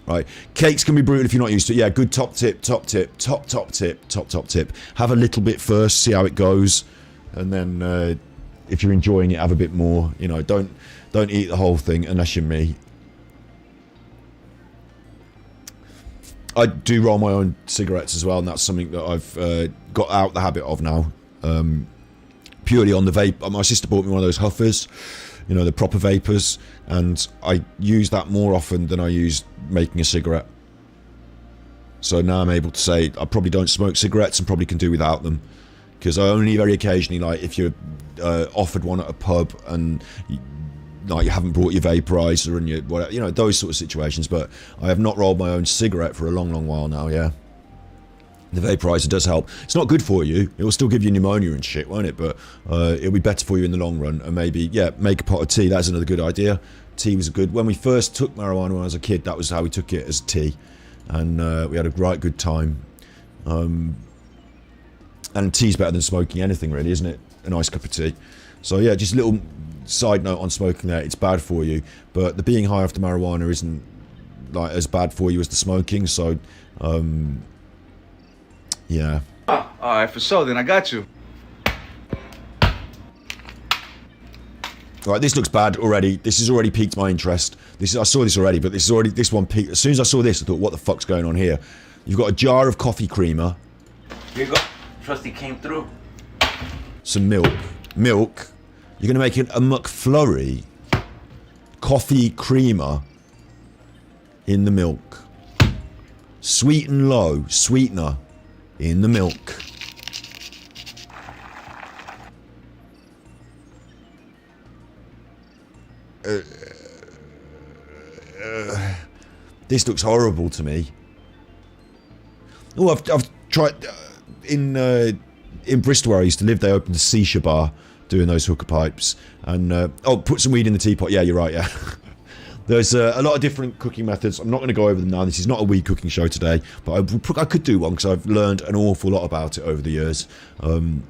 Right, cakes can be brutal if you're not used to it. Yeah, good top tip. Have a little bit first, see how it goes, and then if you're enjoying it, have a bit more. You know, don't eat the whole thing unless you're me. I do roll my own cigarettes as well, and that's something that I've got out the habit of now. Purely on the vape. My sister bought me one of those huffers. You know, the proper vapors, and I use that more often than I use making a cigarette. So now I'm able to say I probably don't smoke cigarettes and probably can do without them, because I only very occasionally, like if you're offered one at a pub and you haven't brought your vaporizer and you know, those sort of situations. But I have not rolled my own cigarette for a long while now. Yeah. The vaporizer does help. It's not good for you. It will still give you pneumonia and shit, won't it? But it'll be better for you in the long run. And maybe, yeah, make a pot of tea. That's another good idea. Tea was good. When we first took marijuana when I was a kid, that was how we took it, as tea. And we had a right good time. And tea's better than smoking anything, really, isn't it? A nice cup of tea. So yeah, just a little side note on smoking there. It's bad for you. But the being high after marijuana isn't like as bad for you as the smoking. So... yeah. Alright, for sure, then I got you. Right, this looks bad already. This has already piqued my interest. I saw this already, but this one piqued. As soon as I saw this, I thought, what the fuck's going on here? You've got a jar of coffee creamer. Here you go. Trusty came through. Some milk. You're going to make a McFlurry. Coffee creamer in the milk. Sweet and low. Sweetener in the milk. This looks horrible to me. Oh, I've tried in Bristol where I used to live. They opened a shisha bar doing those hookah pipes, and put some weed in the teapot. Yeah, you're right. Yeah. There's a lot of different cooking methods. I'm not going to go over them now. This is not a weed cooking show today, but I could do one because I've learned an awful lot about it over the years. And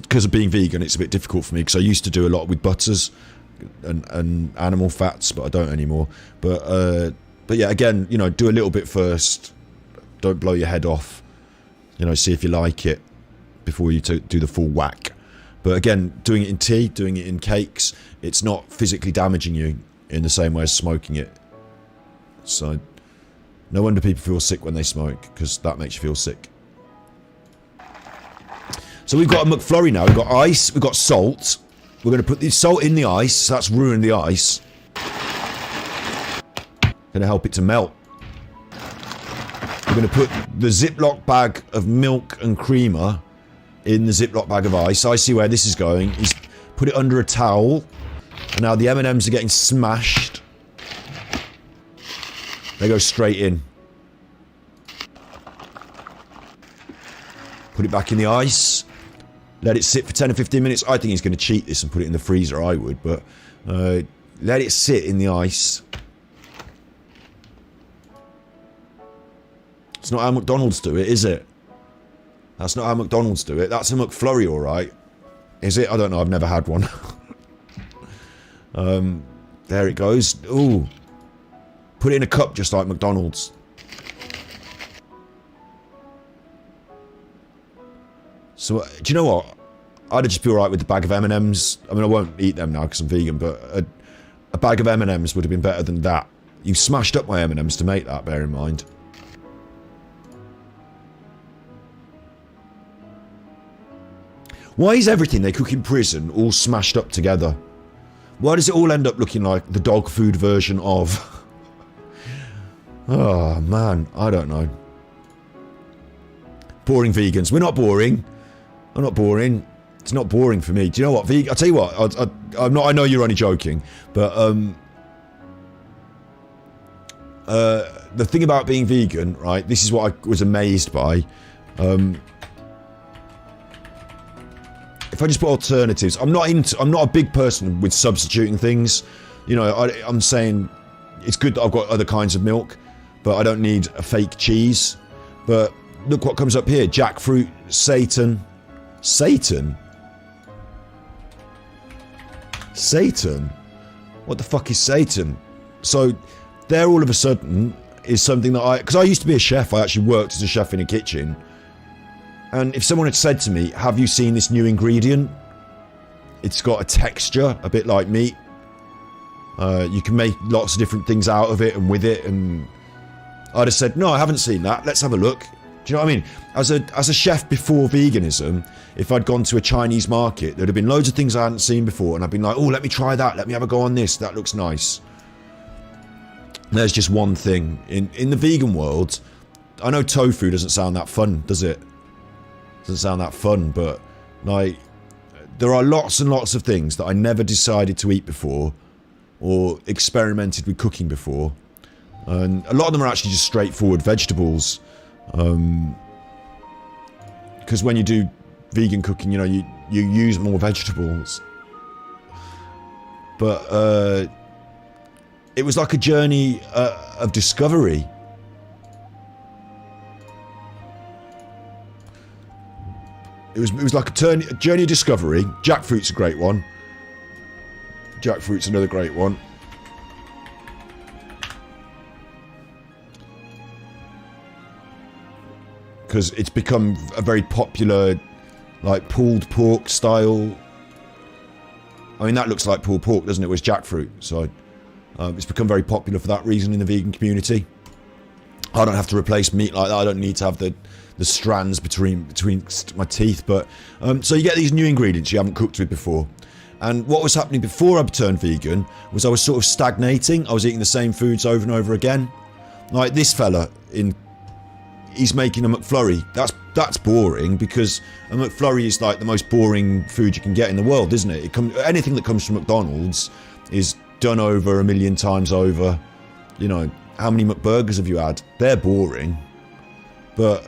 because of being vegan, it's a bit difficult for me because I used to do a lot with butters and animal fats, but I don't anymore. But yeah, again, you know, do a little bit first. Don't blow your head off. You know, see if you like it before you do the full whack. But again, doing it in tea, doing it in cakes, it's not physically damaging you in the same way as smoking it. So no wonder people feel sick when they smoke, because that makes you feel sick. So we've got a McFlurry now. We've got ice, we've got salt. We're going to put the salt in the ice, so that's ruined the ice. Going to help it to melt. We're going to put the Ziploc bag of milk and creamer in the Ziploc bag of ice. I see where this is going. He's put it under a towel. And now the M&Ms are getting smashed. They go straight in. Put it back in the ice. Let it sit for 10 or 15 minutes. I think he's going to cheat this and put it in the freezer, I would. But let it sit in the ice. It's not how McDonald's do it, is it? That's not how McDonald's do it. That's a McFlurry, alright. Is it? I don't know. I've never had one. There it goes. Ooh. Put it in a cup just like McDonald's. So, do you know what? I'd just be alright with the bag of M&Ms. I mean, I won't eat them now because I'm vegan, but a bag of M&Ms would have been better than that. You smashed up my M&Ms to make that, bear in mind. Why is everything they cook in prison all smashed up together? Why does it all end up looking like the dog food version of... Oh, man, I don't know. Boring vegans. We're not boring. I'm not boring. It's not boring for me. Do you know what? I'll tell you what. I'm not. I know you're only joking, but the thing about being vegan, right? This is what I was amazed by. If I just put alternatives, I'm not a big person with substituting things. You know, I'm saying it's good that I've got other kinds of milk, but I don't need a fake cheese. But look what comes up here: jackfruit, Satan. What the fuck is Satan? So there all of a sudden is something that because I used to be a chef. I actually worked as a chef in a kitchen. And if someone had said to me, have you seen this new ingredient? It's got a texture, a bit like meat. You can make lots of different things out of it and with it. And I'd have said, no, I haven't seen that. Let's have a look. Do you know what I mean? As a chef before veganism, if I'd gone to a Chinese market, there'd have been loads of things I hadn't seen before. And I'd been like, oh, let me try that. Let me have a go on this. That looks nice. There's just one thing. In the vegan world, I know tofu doesn't sound that fun, does it? Doesn't sound that fun, but like there are lots and lots of things that I never decided to eat before or experimented with cooking before, and a lot of them are actually just straightforward vegetables, because when you do vegan cooking, you know, you use more vegetables, but it was like a journey of discovery. It was like a journey of discovery. Jackfruit's a great one. Jackfruit's another great one. Because it's become a very popular, like, pulled pork style. I mean, that looks like pulled pork, doesn't it? With jackfruit. So it's become very popular for that reason in the vegan community. I don't have to replace meat like that. I don't need to have the strands between my teeth. But so you get these new ingredients you haven't cooked with before. And what was happening before I turned vegan was I was sort of stagnating. I was eating the same foods over and over again. Like this fella, he's making a McFlurry. That's boring, because a McFlurry is like the most boring food you can get in the world, isn't it? Anything that comes from McDonald's is done over a million times over. You know, how many McBurgers have you had? They're boring. But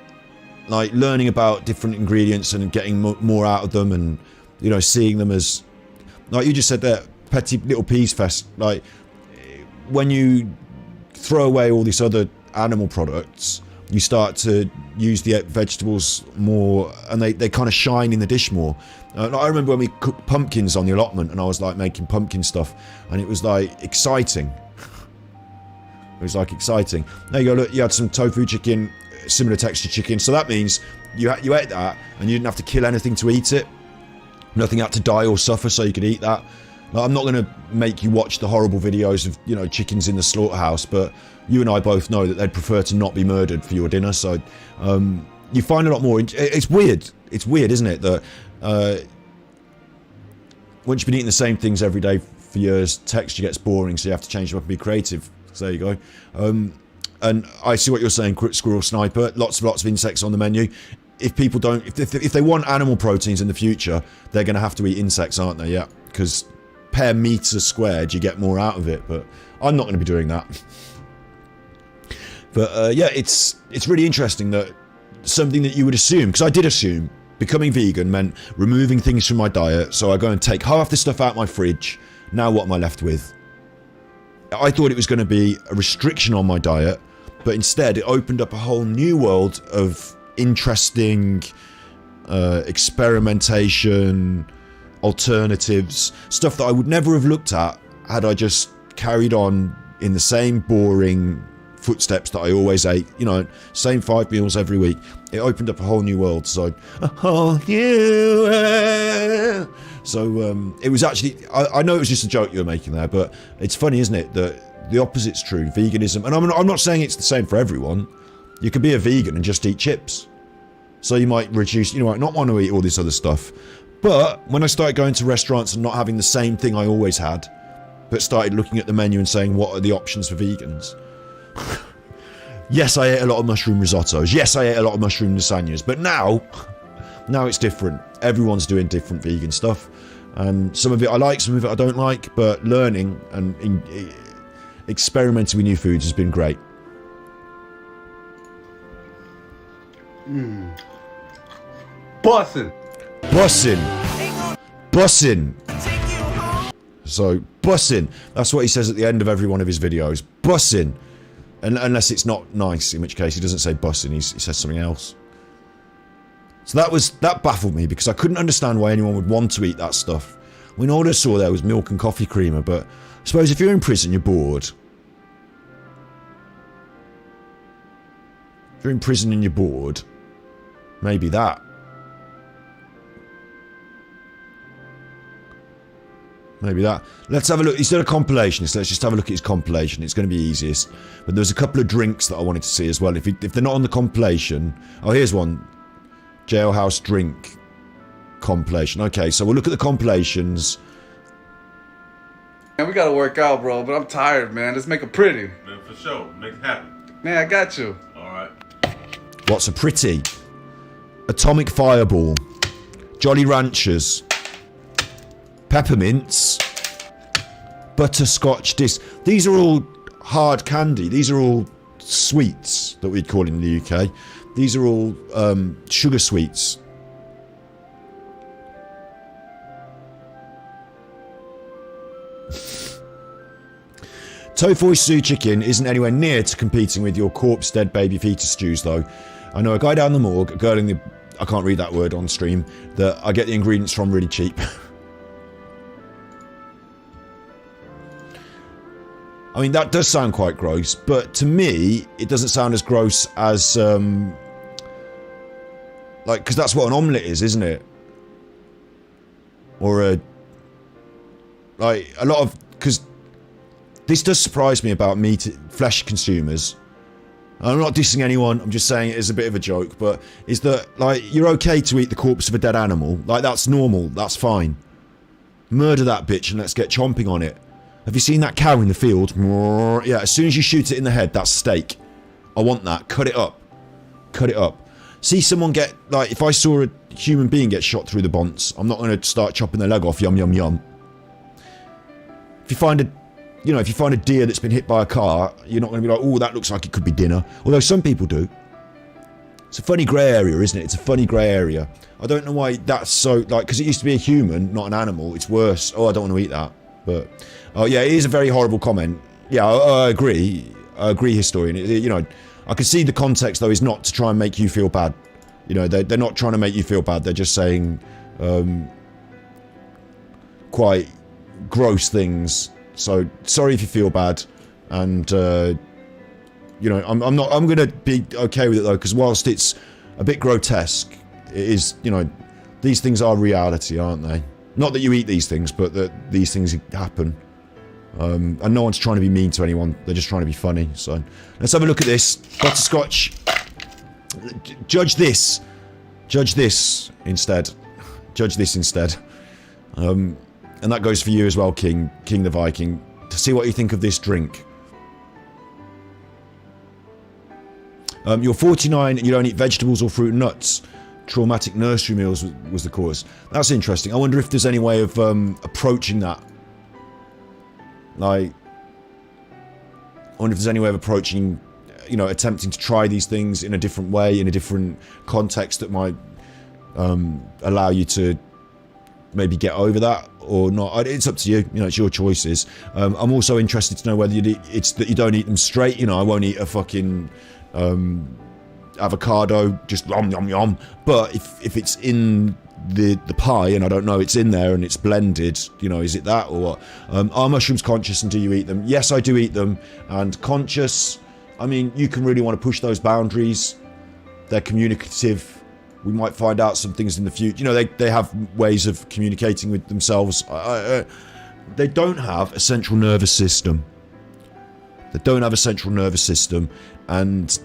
like learning about different ingredients and getting more out of them, and you know, seeing them as, like you just said there, petty little peas fest. Like when you throw away all these other animal products, you start to use the vegetables more, and they kind of shine in the dish more. I remember when we cooked pumpkins on the allotment, and I was like making pumpkin stuff, and it was like exciting. It was like exciting. There you go, look, you had some tofu chicken, similar texture chicken, so that means you ate that and you didn't have to kill anything to eat it. Nothing had to die or suffer so you could eat that. Like, I'm not going to make you watch the horrible videos of, you know, chickens in the slaughterhouse, but you and I both know that they'd prefer to not be murdered for your dinner. So you find a lot more. It's weird, isn't it, that once you've been eating the same things every day for years, texture gets boring, so you have to change them up and be creative. So there you go. And I see what you're saying, Squirrel Sniper. Lots of insects on the menu. If people don't, if they want animal proteins in the future, they're going to have to eat insects, aren't they? Yeah, because per meter squared, you get more out of it. But I'm not going to be doing that. But yeah, it's really interesting that something that you would assume, because I did assume becoming vegan meant removing things from my diet. So I go and take half the stuff out my fridge. Now what am I left with? I thought it was going to be a restriction on my diet, but instead it opened up a whole new world of interesting experimentation, alternatives, stuff that I would never have looked at had I just carried on in the same boring footsteps that I always ate, you know, same 5 meals every week. It opened up a whole new world. So a whole new world. So it was actually, I know it was just a joke you were making there, but it's funny, isn't it, that the opposite's true, veganism. And I'm not saying it's the same for everyone. You can be a vegan and just eat chips. So you might reduce, you might not want to eat all this other stuff. But when I started going to restaurants and not having the same thing I always had, but started looking at the menu and saying, what are the options for vegans? Yes, I ate a lot of mushroom risottos. Yes, I ate a lot of mushroom lasagnas. But now it's different. Everyone's doing different vegan stuff. And some of it I like, some of it I don't like. But learning and experimenting with new foods has been great. Bussin'. So, bussin'. That's what he says at the end of every one of his videos. Bussin'. Unless it's not nice, in which case he doesn't say bussin', he says something else. So that baffled me because I couldn't understand why anyone would want to eat that stuff. When all I saw there was milk and coffee creamer, but I suppose if you're in prison, you're bored. If you're in prison and you're bored, maybe that. Maybe that. Let's have a look. He's done a compilation, so let's just have a look at his compilation. It's going to be easiest. But there's a couple of drinks that I wanted to see as well. If they're not on the compilation... Oh, here's one. Jailhouse drink compilation. Okay, so we'll look at the compilations. Man, we gotta work out, bro, but I'm tired, man. Let's make it pretty. Man, for sure. Make it happen. Man, I got you. Alright. What's a pretty? Atomic Fireball. Jolly Ranchers. Peppermints. Butterscotch disc. These are all hard candy. These are all sweets that we'd call in the UK. These are all sugar sweets. Tofu Sue Chicken isn't anywhere near to competing with your corpse dead baby fetus stews though. I know a guy down the morgue, a girl in the... I can't read that word on stream, that I get the ingredients from really cheap. I mean, that does sound quite gross, but to me, it doesn't sound as gross as, like, because that's what an omelette is, isn't it? Or a... Like, a lot of... Because this does surprise me about meat, flesh consumers. I'm not dissing anyone, I'm just saying it as a bit of a joke, but is that, like, you're okay to eat the corpse of a dead animal. Like, that's normal, that's fine. Murder that bitch and let's get chomping on it. Have you seen that cow in the field? Yeah, as soon as you shoot it in the head, that's steak. I want that. Cut it up. Cut it up. See someone get, like, if I saw a human being get shot through the bonce, I'm not going to start chopping their leg off, yum, yum, yum. If you find a, you know, if you find a deer that's been hit by a car, you're not going to be like, oh, that looks like it could be dinner. Although some people do. It's a funny grey area, isn't it? It's a funny grey area. I don't know why that's so, like, because it used to be a human, not an animal. It's worse. Oh, I don't want to eat that. But, oh yeah, it is a very horrible comment. Yeah, I agree. I agree, historian. You know, I can see the context, though, is not to try and make you feel bad. You know, they're not trying to make you feel bad. They're just saying quite gross things. So, sorry if you feel bad. And, you know, I'm going to be okay with it, though, because whilst it's a bit grotesque, it is, you know, these things are reality, aren't they? Not that you eat these things, but that these things happen. And no one's trying to be mean to anyone. They're just trying to be funny. So let's have a look at this. Butterscotch. Judge this. Judge this instead. Judge this instead. And that goes for you as well, King the Viking. To see what you think of this drink. You're 49 and you don't eat vegetables or fruit and nuts. Traumatic nursery meals was the cause. That's interesting. I wonder if there's any way of approaching that. Like, I wonder if there's any way of approaching, you know, attempting to try these things in a different way, in a different context that might allow you to maybe get over that or not. It's up to you. You know, it's your choices. I'm also interested to know whether it's that you don't eat them straight. You know, I won't eat a fucking avocado, just yum yum yum. But if it's in the pie and I don't know it's in there and it's blended, you know, is it that or what? Are mushrooms conscious and do you eat them? Yes, I do eat them. And conscious, I mean, you can really want to push those boundaries. They're communicative. We might find out some things in the future. You know, they have ways of communicating with themselves. They don't have a central nervous system. They don't have a central nervous system and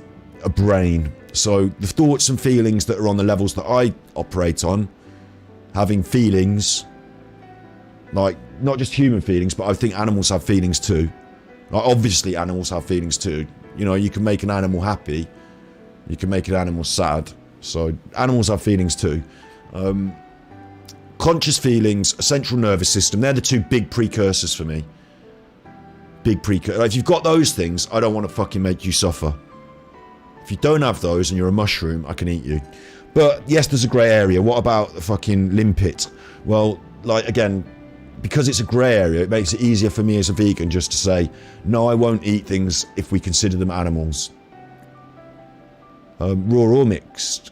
a brain. So the thoughts and feelings that are on the levels that I operate on, having feelings, like not just human feelings, but I think animals have feelings too. Like obviously animals have feelings too. You know, you can make an animal happy. You can make an animal sad. So animals have feelings too. Conscious feelings, a central nervous system, they're the two big precursors for me. Big precursor. If you've got those things, I don't want to fucking make you suffer. If you don't have those and you're a mushroom, I can eat you. But yes, there's a grey area. What about the fucking limpet? Well, like, again, because it's a grey area, it makes it easier for me as a vegan just to say, no, I won't eat things if we consider them animals. Raw or mixed.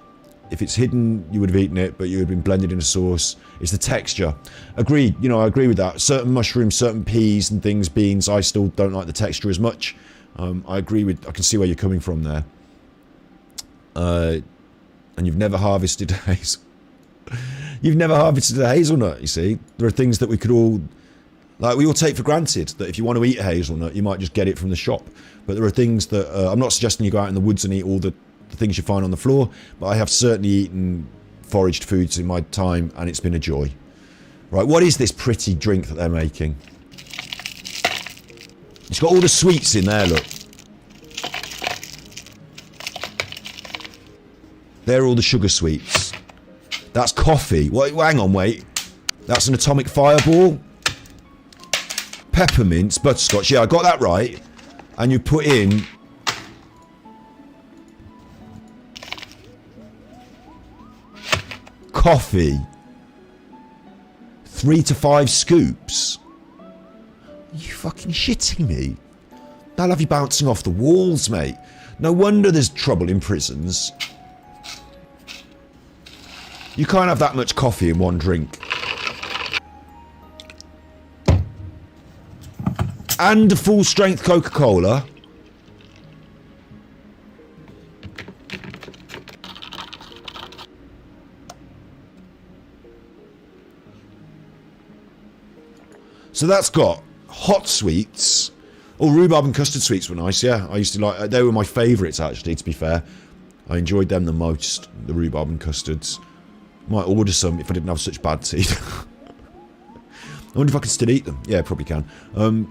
If it's hidden, you would have eaten it, but you would have been blended in a sauce. It's the texture. Agreed, you know, I agree with that. Certain mushrooms, certain peas and things, beans, I still don't like the texture as much. I agree with, I can see where you're coming from there. And you've never harvested hazel. You've never harvested a hazelnut, you see. There are things that we could all, like, we all take for granted that if you want to eat a hazelnut, you might just get it from the shop. But there are things that, I'm not suggesting you go out in the woods and eat all the things you find on the floor, but I have certainly eaten foraged foods in my time, and it's been a joy. Right, what is this pretty drink that they're making? It's got all the sweets in there, look. They're all the sugar sweets. That's coffee. Wait, hang on, wait. That's an atomic fireball. Peppermints, butterscotch. Yeah, I got that right. And you put in coffee. 3 to 5 scoops. Are you fucking shitting me? That'll have you bouncing off the walls, mate. No wonder there's trouble in prisons. You can't have that much coffee in one drink. And a full strength Coca-Cola. So that's got hot sweets. Oh, rhubarb and custard sweets were nice, yeah. I used to like, they were my favourites actually, to be fair. I enjoyed them the most, the rhubarb and custards. Might order some if I didn't have such bad teeth. I wonder if I can still eat them. Yeah, probably can. And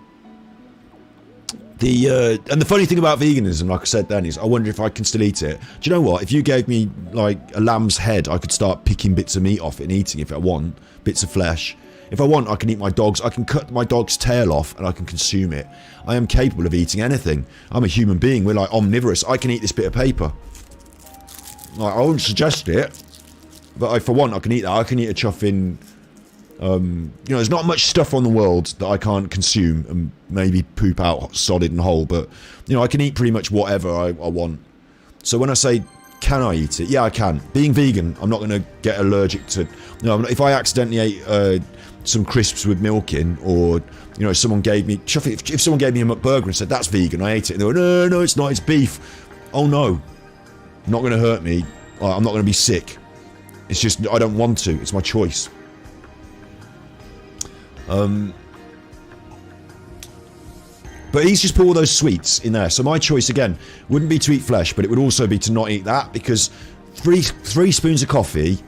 the funny thing about veganism, like I said then, is I wonder if I can still eat it. Do you know what? If you gave me like a lamb's head, I could start picking bits of meat off it and eating if I want. Bits of flesh. If I want, I can eat my dog's. I can cut my dog's tail off and I can consume it. I am capable of eating anything. I'm a human being. We're like omnivorous. I can eat this bit of paper. Like, I wouldn't suggest it. But if I want, I can eat that. I can eat a chuffing. You know, there's not much stuff on the world that I can't consume and maybe poop out solid and whole. But, you know, I can eat pretty much whatever I want. So when I say, can I eat it? Yeah, I can. Being vegan, I'm not going to get allergic to... You know, if I accidentally ate some crisps with milk in, or, you know, someone gave me... If someone gave me a McBurger and said, that's vegan, I ate it. And they go, no, it's not, it's beef. Oh, no. Not going to hurt me. I'm not going to be sick. It's just, I don't want to. It's my choice. But he's just put all those sweets in there. So my choice, again, wouldn't be to eat flesh, but it would also be to not eat that, because three spoons of coffee,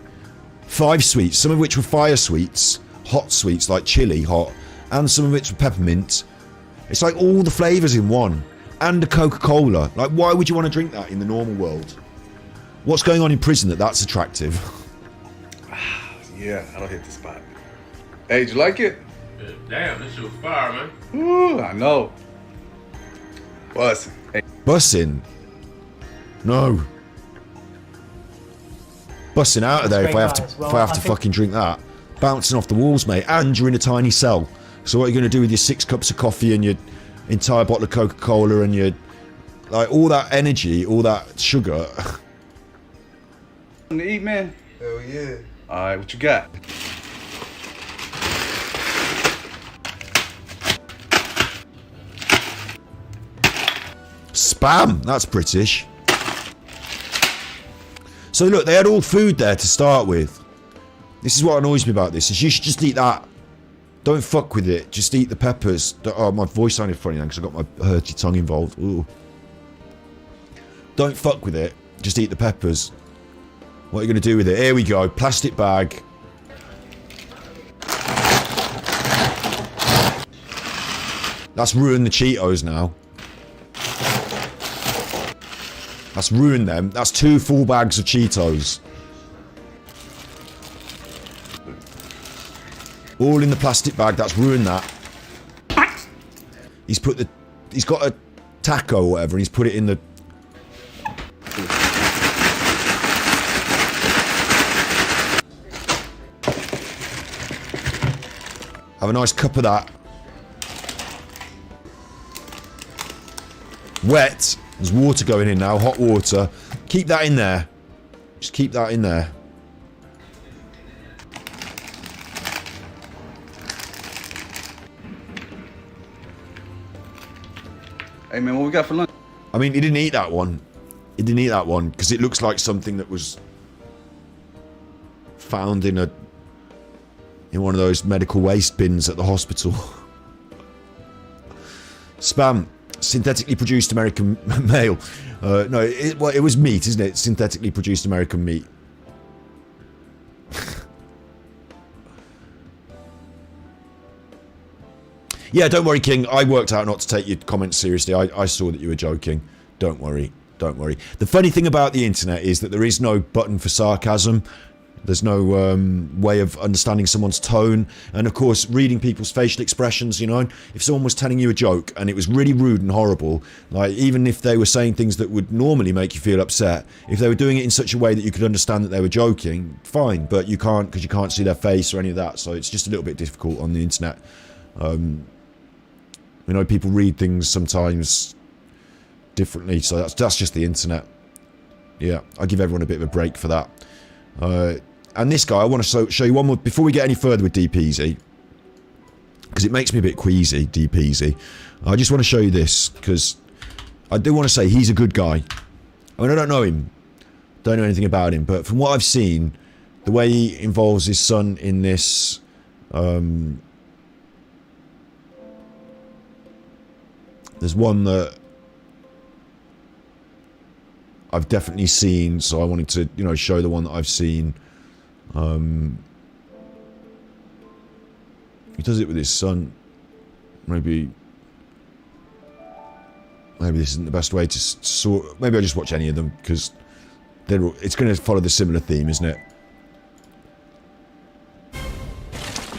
5 sweets, some of which were fire sweets, hot sweets like chili hot, and some of which were peppermint. It's like all the flavours in one. And a Coca-Cola. Like, why would you want to drink that in the normal world? What's going on in prison that's attractive? Yeah, I don't hit the spot. Hey, did you like it? Yeah, damn, this shit was fire, man. Ooh, I know. Bussin'. Hey. Bussin'? No. Bussin' out of there if I have to fucking drink that. Bouncing off the walls, mate. And you're in a tiny cell. So what are you going to do with your 6 cups of coffee and your entire bottle of Coca-Cola and your... Like, all that energy, all that sugar. To eat, man? Hell yeah. Alright, what you got? Spam! That's British. So look, they had all food there to start with. This is what annoys me about this, is you should just eat that. Don't fuck with it. Just eat the peppers. Oh, my voice sounded funny then because I got my hurty tongue involved. Ooh. Don't fuck with it. Just eat the peppers. What are you going to do with it? Here we go. Plastic bag. That's ruined the Cheetos now. That's ruined them. That's 2 full bags of Cheetos. All in the plastic bag. That's ruined that. He's got a taco or whatever, and he's put it in the... Have a nice cup of that. Wet. There's water going in now, hot water. Keep that in there. Just keep that in there. Hey man, what we got for lunch? I mean, he didn't eat that one. He didn't eat that one because it looks like something that was found in one of those medical waste bins at the hospital. Spam. Synthetically produced American male. No, it was meat, isn't it? Synthetically produced American meat. Yeah, don't worry, King. I worked out not to take your comments seriously. I saw that you were joking. Don't worry. Don't worry. The funny thing about the internet is that there is no button for sarcasm. There's no way of understanding someone's tone. And of course, reading people's facial expressions, you know. If someone was telling you a joke and it was really rude and horrible, like even if they were saying things that would normally make you feel upset, if they were doing it in such a way that you could understand that they were joking, fine. But you can't, because you can't see their face or any of that. So it's just a little bit difficult on the internet. You know, people read things sometimes differently. So that's just the internet. Yeah, I give everyone a bit of a break for that. And this guy, I want to show you one more before we get any further with Deep Easy, because it makes me a bit queasy, Deep Easy. I just want to show you this because I do want to say he's a good guy. I mean, I don't know him, don't know anything about him, but from what I've seen, the way he involves his son in this, there's one that I've definitely seen, so I wanted to, you know, show the one that I've seen. He does it with his son. Maybe this isn't the best way to sort. Maybe I just watch any of them because it's going to follow the similar theme, isn't it?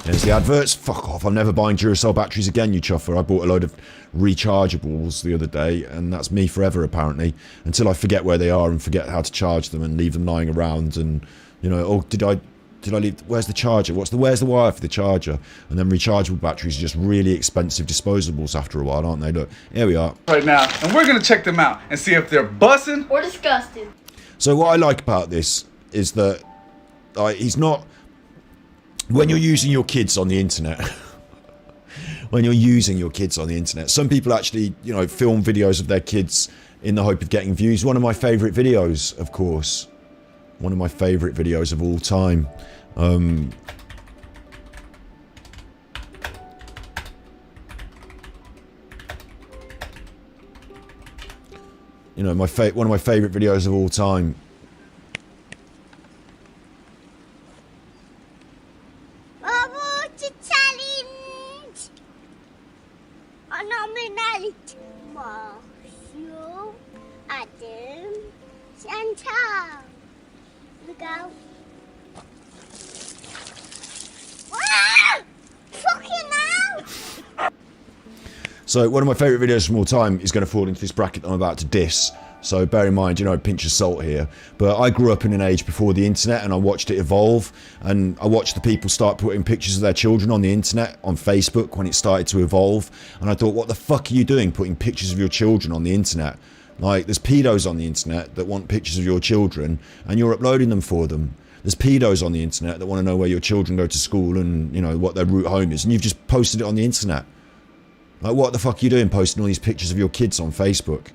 There's the adverts. Fuck off! I'm never buying Duracell batteries again, you chuffer. I bought a load of rechargeables the other day, and that's me forever apparently, until I forget where they are and forget how to charge them and leave them lying around. And you know, oh, did I leave? Where's the charger? Where's the wire for the charger? And then rechargeable batteries are just really expensive disposables after a while, aren't they? Look, here we are right now, and we're gonna check them out and see if they're bussin' or disgusting. So what I like about this is that he's not. When you're using your kids on the internet, some people actually, you know, film videos of their kids in the hope of getting views. One of my favourite videos, of course. One of my favourite videos of all time. You know, one of my favourite videos of all time. So one of my favourite videos from all time is going to fall into this bracket that I'm about to diss. So bear in mind, you know, pinch of salt here. But I grew up in an age before the internet and I watched it evolve. And I watched the people start putting pictures of their children on the internet, on Facebook, when it started to evolve. And I thought, what the fuck are you doing putting pictures of your children on the internet? Like, there's pedos on the internet that want pictures of your children and you're uploading them for them. There's pedos on the internet that want to know where your children go to school and, you know, what their route home is. And you've just posted it on the internet. Like, what the fuck are you doing posting all these pictures of your kids on Facebook?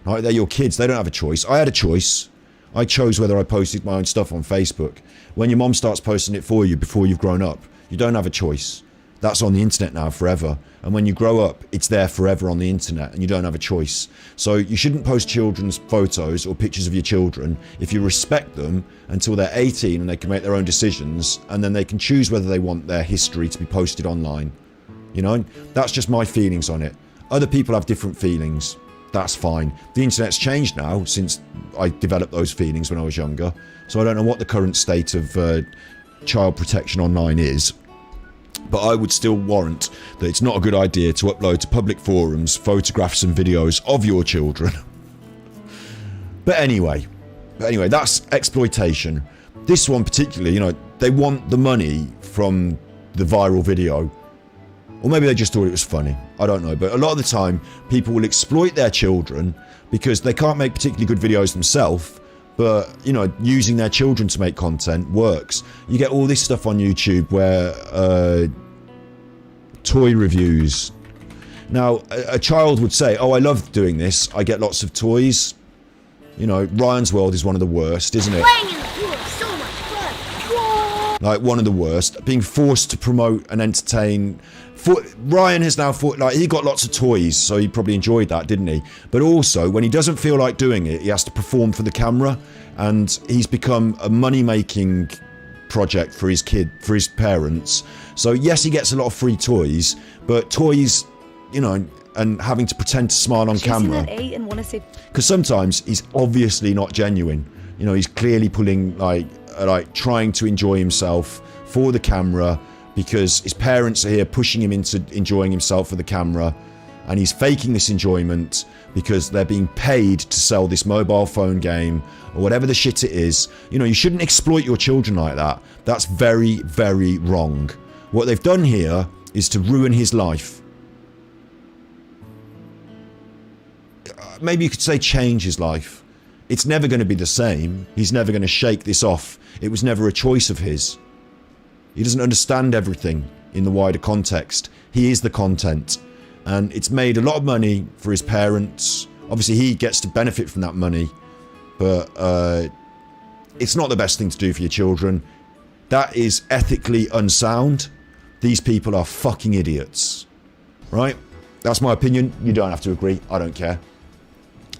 Right, they're your kids. They don't have a choice. I had a choice. I chose whether I posted my own stuff on Facebook. When your mom starts posting it for you before you've grown up, you don't have a choice. That's on the internet now forever. And when you grow up, it's there forever on the internet and you don't have a choice. So you shouldn't post children's photos or pictures of your children if you respect them until they're 18 and they can make their own decisions, and then they can choose whether they want their history to be posted online. You know, that's just my feelings on it. Other people have different feelings. That's fine. The internet's changed now since I developed those feelings when I was younger. So I don't know what the current state of child protection online is. But I would still warrant that it's not a good idea to upload to public forums photographs and videos of your children. But anyway, that's exploitation. This one particularly, you know, they want the money from the viral video. Or maybe they just thought it was funny. I don't know. But a lot of the time, people will exploit their children because they can't make particularly good videos themselves. But, you know, using their children to make content works. You get all this stuff on YouTube where toy reviews. Now, a child would say, oh, I love doing this. I get lots of toys. You know, Ryan's World is one of the worst, isn't it? Playing in the pool is so much fun. Whoa. Like, one of the worst. Being forced to promote and entertain. Ryan has now like, he got lots of toys, so he probably enjoyed that, didn't he? But also, when he doesn't feel like doing it, he has to perform for the camera, and he's become a money-making project for his parents. So yes, he gets a lot of free toys, but toys, you know, and having to pretend to smile on camera. Because sometimes he's obviously not genuine. You know, he's clearly pulling like trying to enjoy himself for the camera, because his parents are here pushing him into enjoying himself for the camera, and he's faking this enjoyment because they're being paid to sell this mobile phone game or whatever the shit it is. You know, you shouldn't exploit your children like that. That's very, very wrong. What they've done here is to ruin his life. Maybe you could say change his life. It's never going to be the same. He's never going to shake this off. It was never a choice of his. He doesn't understand everything in the wider context. He is the content. And it's made a lot of money for his parents. Obviously, he gets to benefit from that money. But it's not the best thing to do for your children. That is ethically unsound. These people are fucking idiots. Right? That's my opinion. You don't have to agree. I don't care.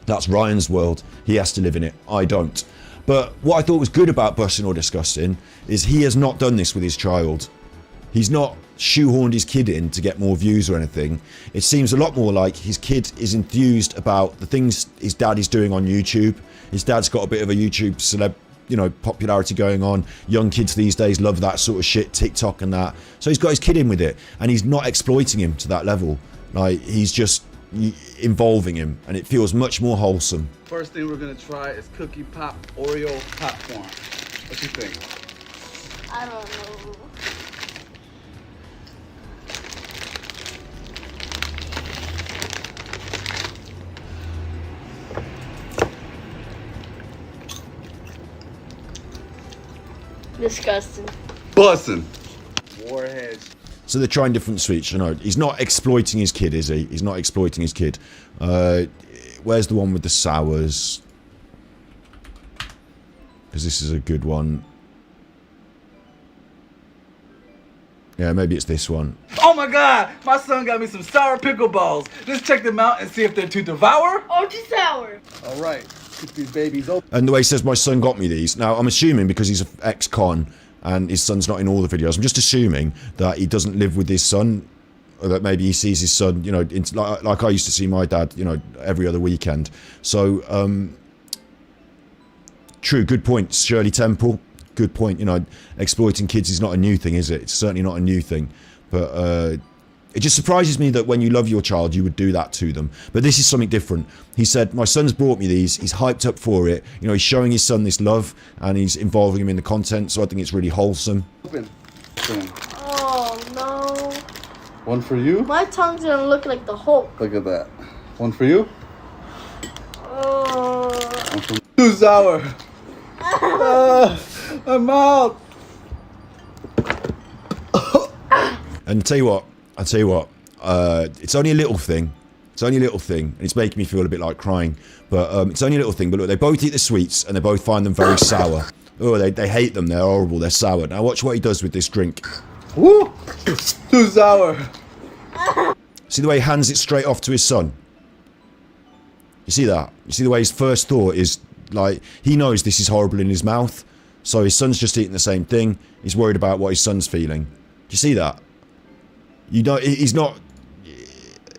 That's Ryan's world. He has to live in it. I don't. But what I thought was good about Bussin' or Disgusting is he has not done this with his child. He's not shoehorned his kid in to get more views or anything. It seems a lot more like his kid is enthused about the things his dad is doing on YouTube. His dad's got a bit of a YouTube celeb, you know, popularity going on. Young kids these days love that sort of shit, TikTok and that. So he's got his kid in with it, and he's not exploiting him to that level. Like, he's just involving him, and it feels much more wholesome. First thing we're gonna try is cookie pop Oreo popcorn. What you think? I don't know. Disgusting. Bussin'. Warheads. So they're trying different sweets. You know, he's not exploiting his kid, is he? He's not exploiting his kid. Where's the one with the sours? Because this is a good one. Yeah, maybe it's this one. Oh my god! My son got me some sour pickle balls. Let's check them out and see if they're to devour. Oh, too sour. Alright, keep these babies open. And the way he says, my son got me these. Now, I'm assuming because he's an ex-con and his son's not in all the videos, I'm just assuming that he doesn't live with his son, or that maybe he sees his son, you know, like I used to see my dad, you know, every other weekend. So, true, good point. Shirley Temple, good point. You know, exploiting kids is not a new thing, is it? It's certainly not a new thing. But it just surprises me that when you love your child, you would do that to them. But this is something different. He said, my son's brought me these. He's hyped up for it. You know, he's showing his son this love, and he's involving him in the content. So I think it's really wholesome. Open. Oh, no. One for you. My tongue's gonna look like the Hulk. Look at that. One for you. Oh. One for too sour. I'm out. And I'll tell you what, it's only a little thing. It's only a little thing, and it's making me feel a bit like crying. But it's only a little thing. But look, they both eat the sweets, and they both find them very sour. Oh, they hate them. They're horrible. They're sour. Now watch what he does with this drink. Woo! Too sour. See the way he hands it straight off to his son? You see that? You see the way his first thought is, like, he knows this is horrible in his mouth, so his son's just eating the same thing. He's worried about what his son's feeling. Do you see that? You know, he's not...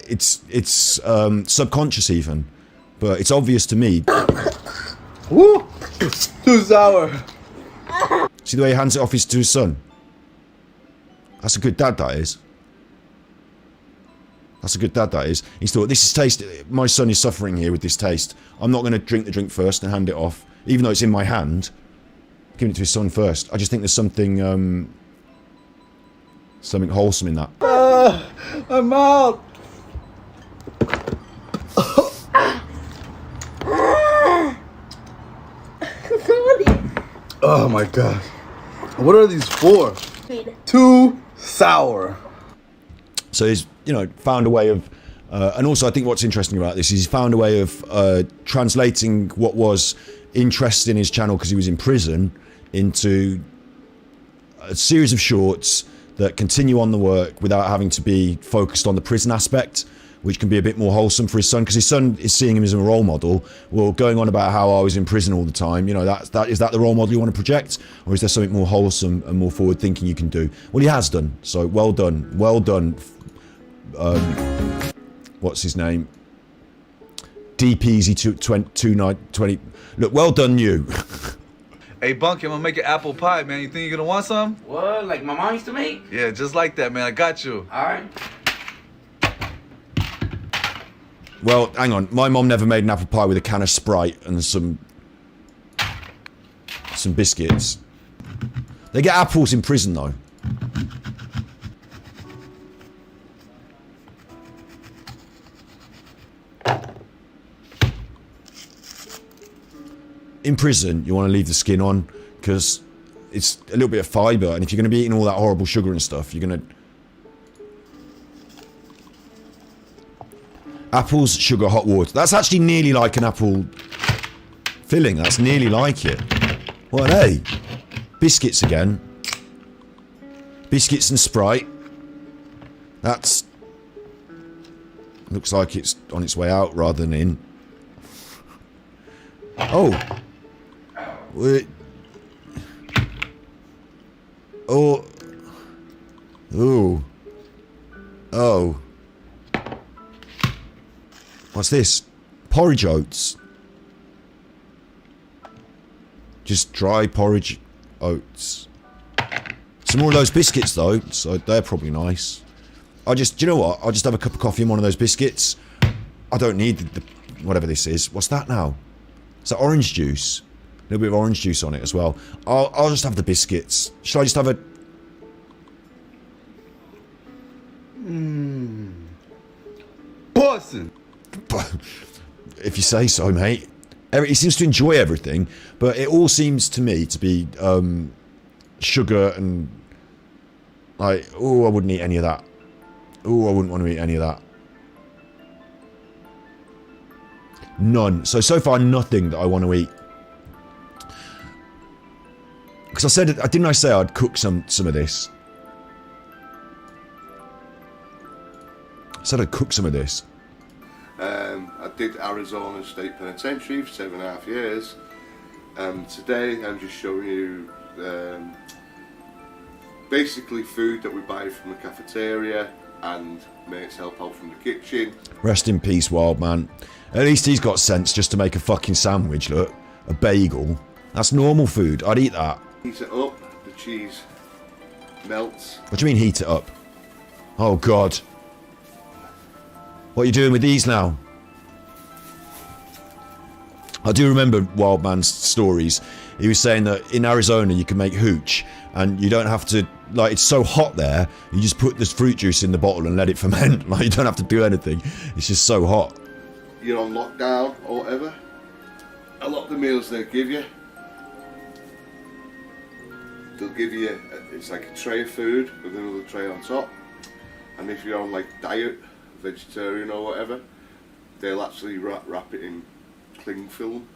It's subconscious even. but it's obvious to me. Woo! Too sour. See the way he hands it off to his son? That's a good dad, that is. That's a good dad, that is. He's thought, this is taste. My son is suffering here with this taste. I'm not going to drink the drink first and hand it off, even though it's in my hand. Giving it to his son first. I just think there's something, something wholesome in that. I'm out. Oh my god. What are these for? Too sour. So he's, you know, found a way of, and also I think what's interesting about this is he's found a way of translating what was interest in his channel because he was in prison into a series of shorts that continue on the work without having to be focused on the prison aspect, which can be a bit more wholesome for his son, because his son is seeing him as a role model. Well, going on about how I was in prison all the time, you know, is that the role model you want to project, or is there something more wholesome and more forward thinking you can do? Well, he has done, so well done, well done. What's his name? DPeasy 2920. Look, well done you. Hey, Bunky, I'm gonna make an apple pie, man. You think you're gonna want some? What? Like my mom used to make? Yeah, just like that, man. I got you. Alright. Well, hang on. My mom never made an apple pie with a can of Sprite and some biscuits. They get apples in prison, though. In prison, you want to leave the skin on because it's a little bit of fibre, and if you're going to be eating all that horrible sugar and stuff, you're going to... Apples, sugar, hot water. That's actually nearly like an apple filling. That's nearly like it. Well, hey. Biscuits again. Biscuits and Sprite. That's... Looks like it's on its way out rather than in. Oh. Wait. Oh. Ooh. Oh. What's this? Porridge oats. Just dry porridge oats. Some more of those biscuits though, so they're probably nice. Do you know what? I'll just have a cup of coffee and one of those biscuits. I don't need the whatever this is. What's that now? Is that orange juice? A little bit of orange juice on it as well. I'll just have the biscuits. Shall I just have a... Bussin'. If you say so, mate. He seems to enjoy everything, but it all seems to me to be sugar and like, oh, I wouldn't eat any of that. Oh, I wouldn't want to eat any of that. None. So far, nothing that I want to eat. Because I said, didn't I say I'd cook some of this? I said I'd cook some of this. I did Arizona State Penitentiary for 7.5 years. Today I'm just showing you basically food that we buy from the cafeteria and mates help out from the kitchen. Rest in peace, Wild Man. At least he's got sense just to make a fucking sandwich, look. A bagel. That's normal food. I'd eat that. Heat it up, the cheese melts. What do you mean heat it up? Oh God. What are you doing with these now? I do remember Wild Man's stories. He was saying that in Arizona you can make hooch and you don't have to, like, it's so hot there, you just put this fruit juice in the bottle and let it ferment. Like, you don't have to do anything. It's just so hot. You're on lockdown or whatever. A lot of the meals they give you, they'll give you, it's like a tray of food with another tray on top. And if you're on like diet, vegetarian or whatever, they'll actually wrap it in cling film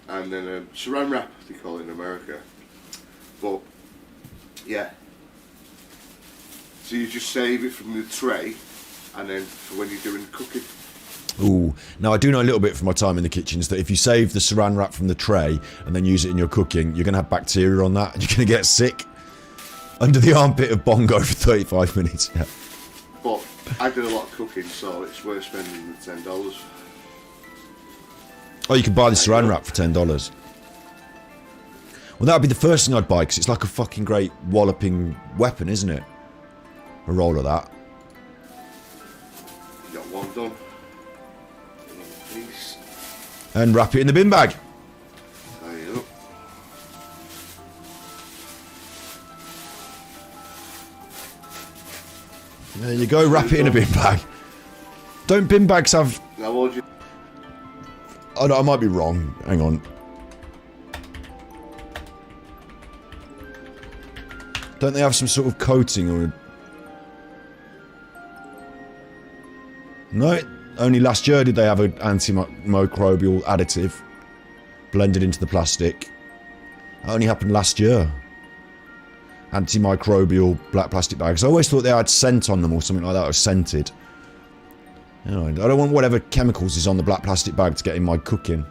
and then saran wrap, they call it in America. But yeah, so you just save it from the tray and then for when you're doing cooking. Ooh, now I do know a little bit from my time in the kitchens that if you save the saran wrap from the tray and then use it in your cooking, you're going to have bacteria on that and you're going to get sick. Under the armpit of Bongo for 35 minutes. Yeah. But I did a lot of cooking, so it's worth spending the $10. Oh, you can buy the saran wrap for $10. Well, that would be the first thing I'd buy, because it's like a fucking great walloping weapon, isn't it? A roll of that. You got one done. Another piece. And wrap it in the bin bag. There you go. There you go, wrap it in a bin bag. Don't bin bags have... Now what would you... Oh no, I might be wrong. Hang on. Don't they have some sort of coating or... No, only last year did they have an antimicrobial additive blended into the plastic. That only happened last year. Antimicrobial black plastic bags. I always thought they had scent on them or something like that, or scented. You know, I don't want whatever chemicals is on the black plastic bag to get in my cooking.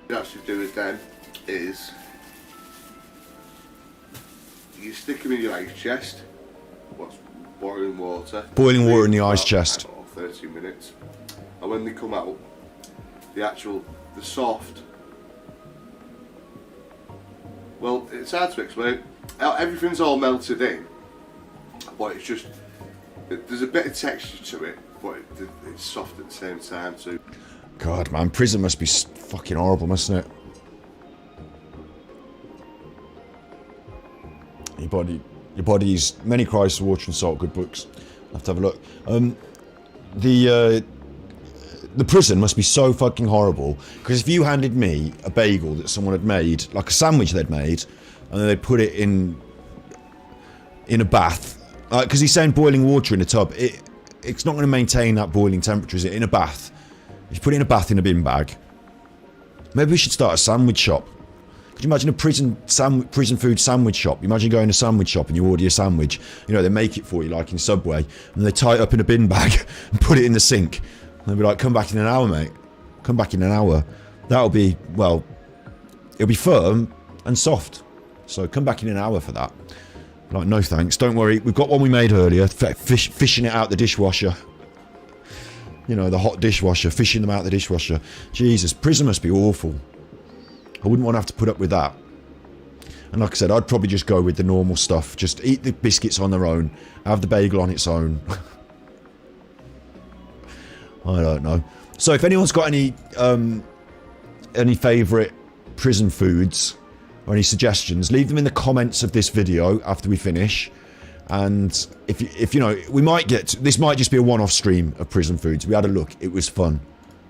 What you actually do with them is you stick them in your ice chest. What's boiling water? Boiling water in the ice chest. 30 minutes. And when they come out, the soft. Well, it's hard to explain. Everything's all melted in, but it's just there's a bit of texture to it, but it's soft at the same time too. God, man, prison must be fucking horrible, mustn't it? Your body's many cries for water and salt. Good books. I'll have to have a look. The prison must be so fucking horrible, because if you handed me a bagel that someone had made, like a sandwich they'd made, and then they'd put it in a bath, because he's saying boiling water in a tub, it's not going to maintain that boiling temperature, is it? In a bath, if you put it in a bath in a bin bag, maybe we should start a sandwich shop. Could you imagine a prison food sandwich shop? You imagine going to a sandwich shop and you order your sandwich, you know, they make it for you like in Subway, and they tie it up in a bin bag and put it in the sink. They'll be like, come back in an hour, mate. Come back in an hour. That'll be, well, it'll be firm and soft. So come back in an hour for that. Like, no thanks. Don't worry. We've got one we made earlier. Fishing it out the dishwasher. You know, the hot dishwasher. Fishing them out the dishwasher. Jesus, prison must be awful. I wouldn't want to have to put up with that. And like I said, I'd probably just go with the normal stuff. Just eat the biscuits on their own. Have the bagel on its own. I don't know. So if anyone's got any favourite prison foods or any suggestions, leave them in the comments of this video after we finish. And if you know, we might get to, this might just be a one-off stream of prison foods. We had a look. It was fun.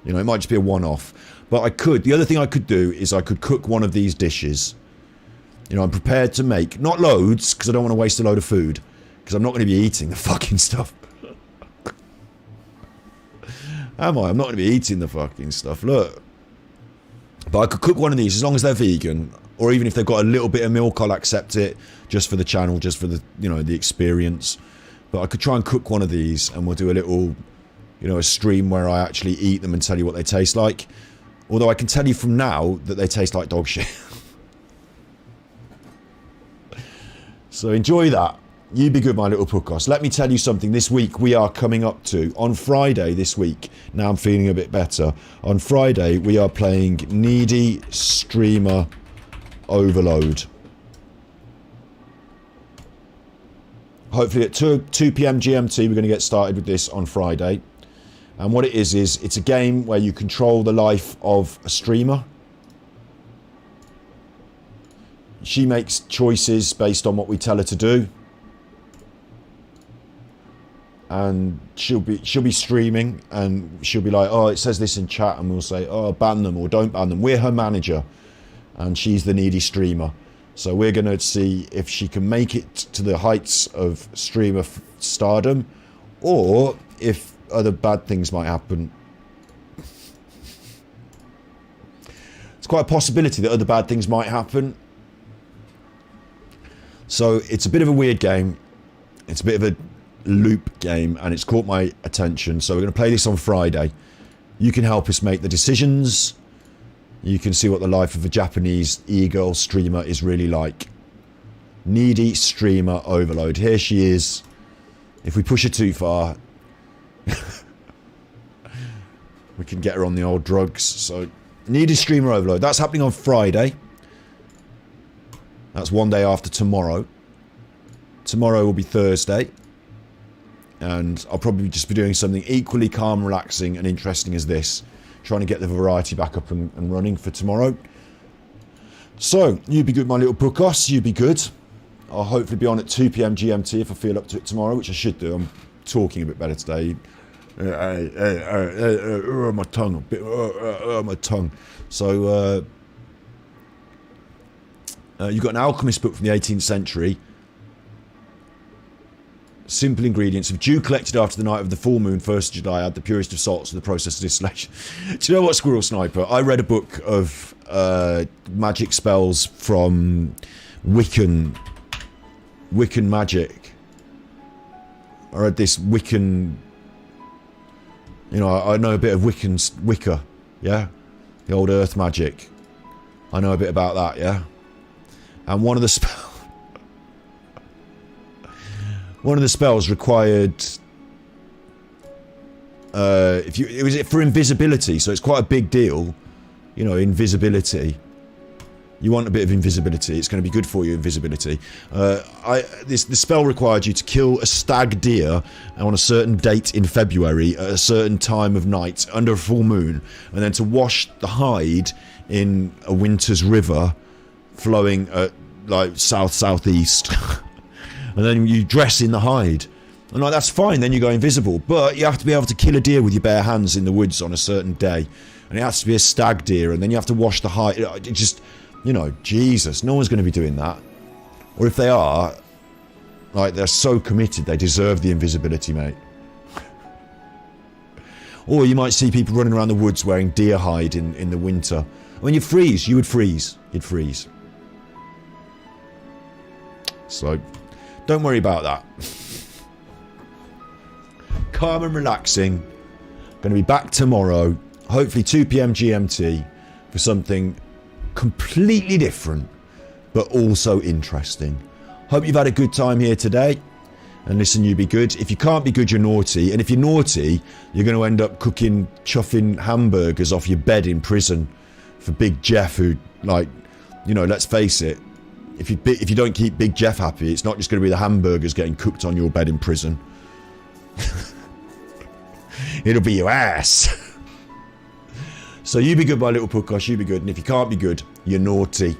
You know, it might just be a one-off. But the other thing I could do is I could cook one of these dishes. You know, I'm prepared to make, not loads, because I don't want to waste a load of food, because I'm not going to be eating the fucking stuff. Am I? I'm not going to be eating the fucking stuff. Look. But I could cook one of these as long as they're vegan, or even if they've got a little bit of milk, I'll accept it, just for the channel, just for the, you know, the experience. But I could try and cook one of these, and we'll do a little, you know, a stream where I actually eat them and tell you what they taste like. Although I can tell you from now that they taste like dog shit. So enjoy that. You be good, my little podcast. Let me tell you something. This week we are coming up to, on Friday this week, now I'm feeling a bit better. On Friday we are playing Needy Streamer Overload. Hopefully at 2 PM GMT we're going to get started with this on Friday. And what it is it's a game where you control the life of a streamer. She makes choices based on what we tell her to do. And she'll be streaming, and she'll be like, oh, it says this in chat, and we'll say, oh, ban them or don't ban them. We're her manager, and she's the needy streamer. So we're going to see if she can make it to the heights of streamer stardom, or if other bad things might happen. It's quite a possibility that other bad things might happen. So it's a bit of a weird game. It's a bit of a loop game, and it's caught my attention. So we're going to play this on Friday. You can help us make the decisions. You can see what the life of a Japanese e-girl streamer is really like. Needy Streamer Overload. Here she is. If we push her too far. we can get her on the old drugs. So, needed streamer overload. That's happening on Friday. That's one day after tomorrow. Tomorrow will be Thursday. And I'll probably just be doing something equally calm, relaxing, and interesting as this. Trying to get the variety back up and running for tomorrow. So, you be good, my little bookos. You be good. I'll hopefully be on at 2 PM GMT if I feel up to it tomorrow, which I should do. I'm talking a bit better today. My tongue, a bit, my tongue. So, you've got an alchemist book from the 18th century. Simple ingredients. If dew collected after the night of the full moon, 1st of July, add the purest of salts to the process of distillation. Do you know what, Squirrel Sniper? I read a book of magic spells from Wiccan magic. I read this Wiccan... You know, I know a bit of Wicca, yeah? The old earth magic. I know a bit about that, yeah? And one of the spells required... it was for invisibility, so it's quite a big deal. You know, invisibility. You want a bit of invisibility. It's going to be good for you, invisibility. The spell required you to kill a stag deer on a certain date in February at a certain time of night under a full moon, and then to wash the hide in a winter's river flowing at like southeast, and then you dress in the hide. And like, that's fine, then you go invisible, but you have to be able to kill a deer with your bare hands in the woods on a certain day, and it has to be a stag deer, and then you have to wash the hide. It just... You know, Jesus, no one's going to be doing that. Or if they are, like, they're so committed, they deserve the invisibility, mate. Or you might see people running around the woods wearing deer hide in the winter. When you freeze, you would freeze. You'd freeze. So, don't worry about that. Calm and relaxing. Going to be back tomorrow, hopefully 2 PM GMT, for something completely different, but also interesting. Hope you've had a good time here today. And listen, you be good. If you can't be good, you're naughty. And if you're naughty, you're going to end up chuffing hamburgers off your bed in prison for Big Jeff, who, like, you know, let's face it, if you don't keep Big Jeff happy, it's not just going to be the hamburgers getting cooked on your bed in prison. It'll be your ass. So you be good, my little puckosh, you be good. And if you can't be good, you're naughty.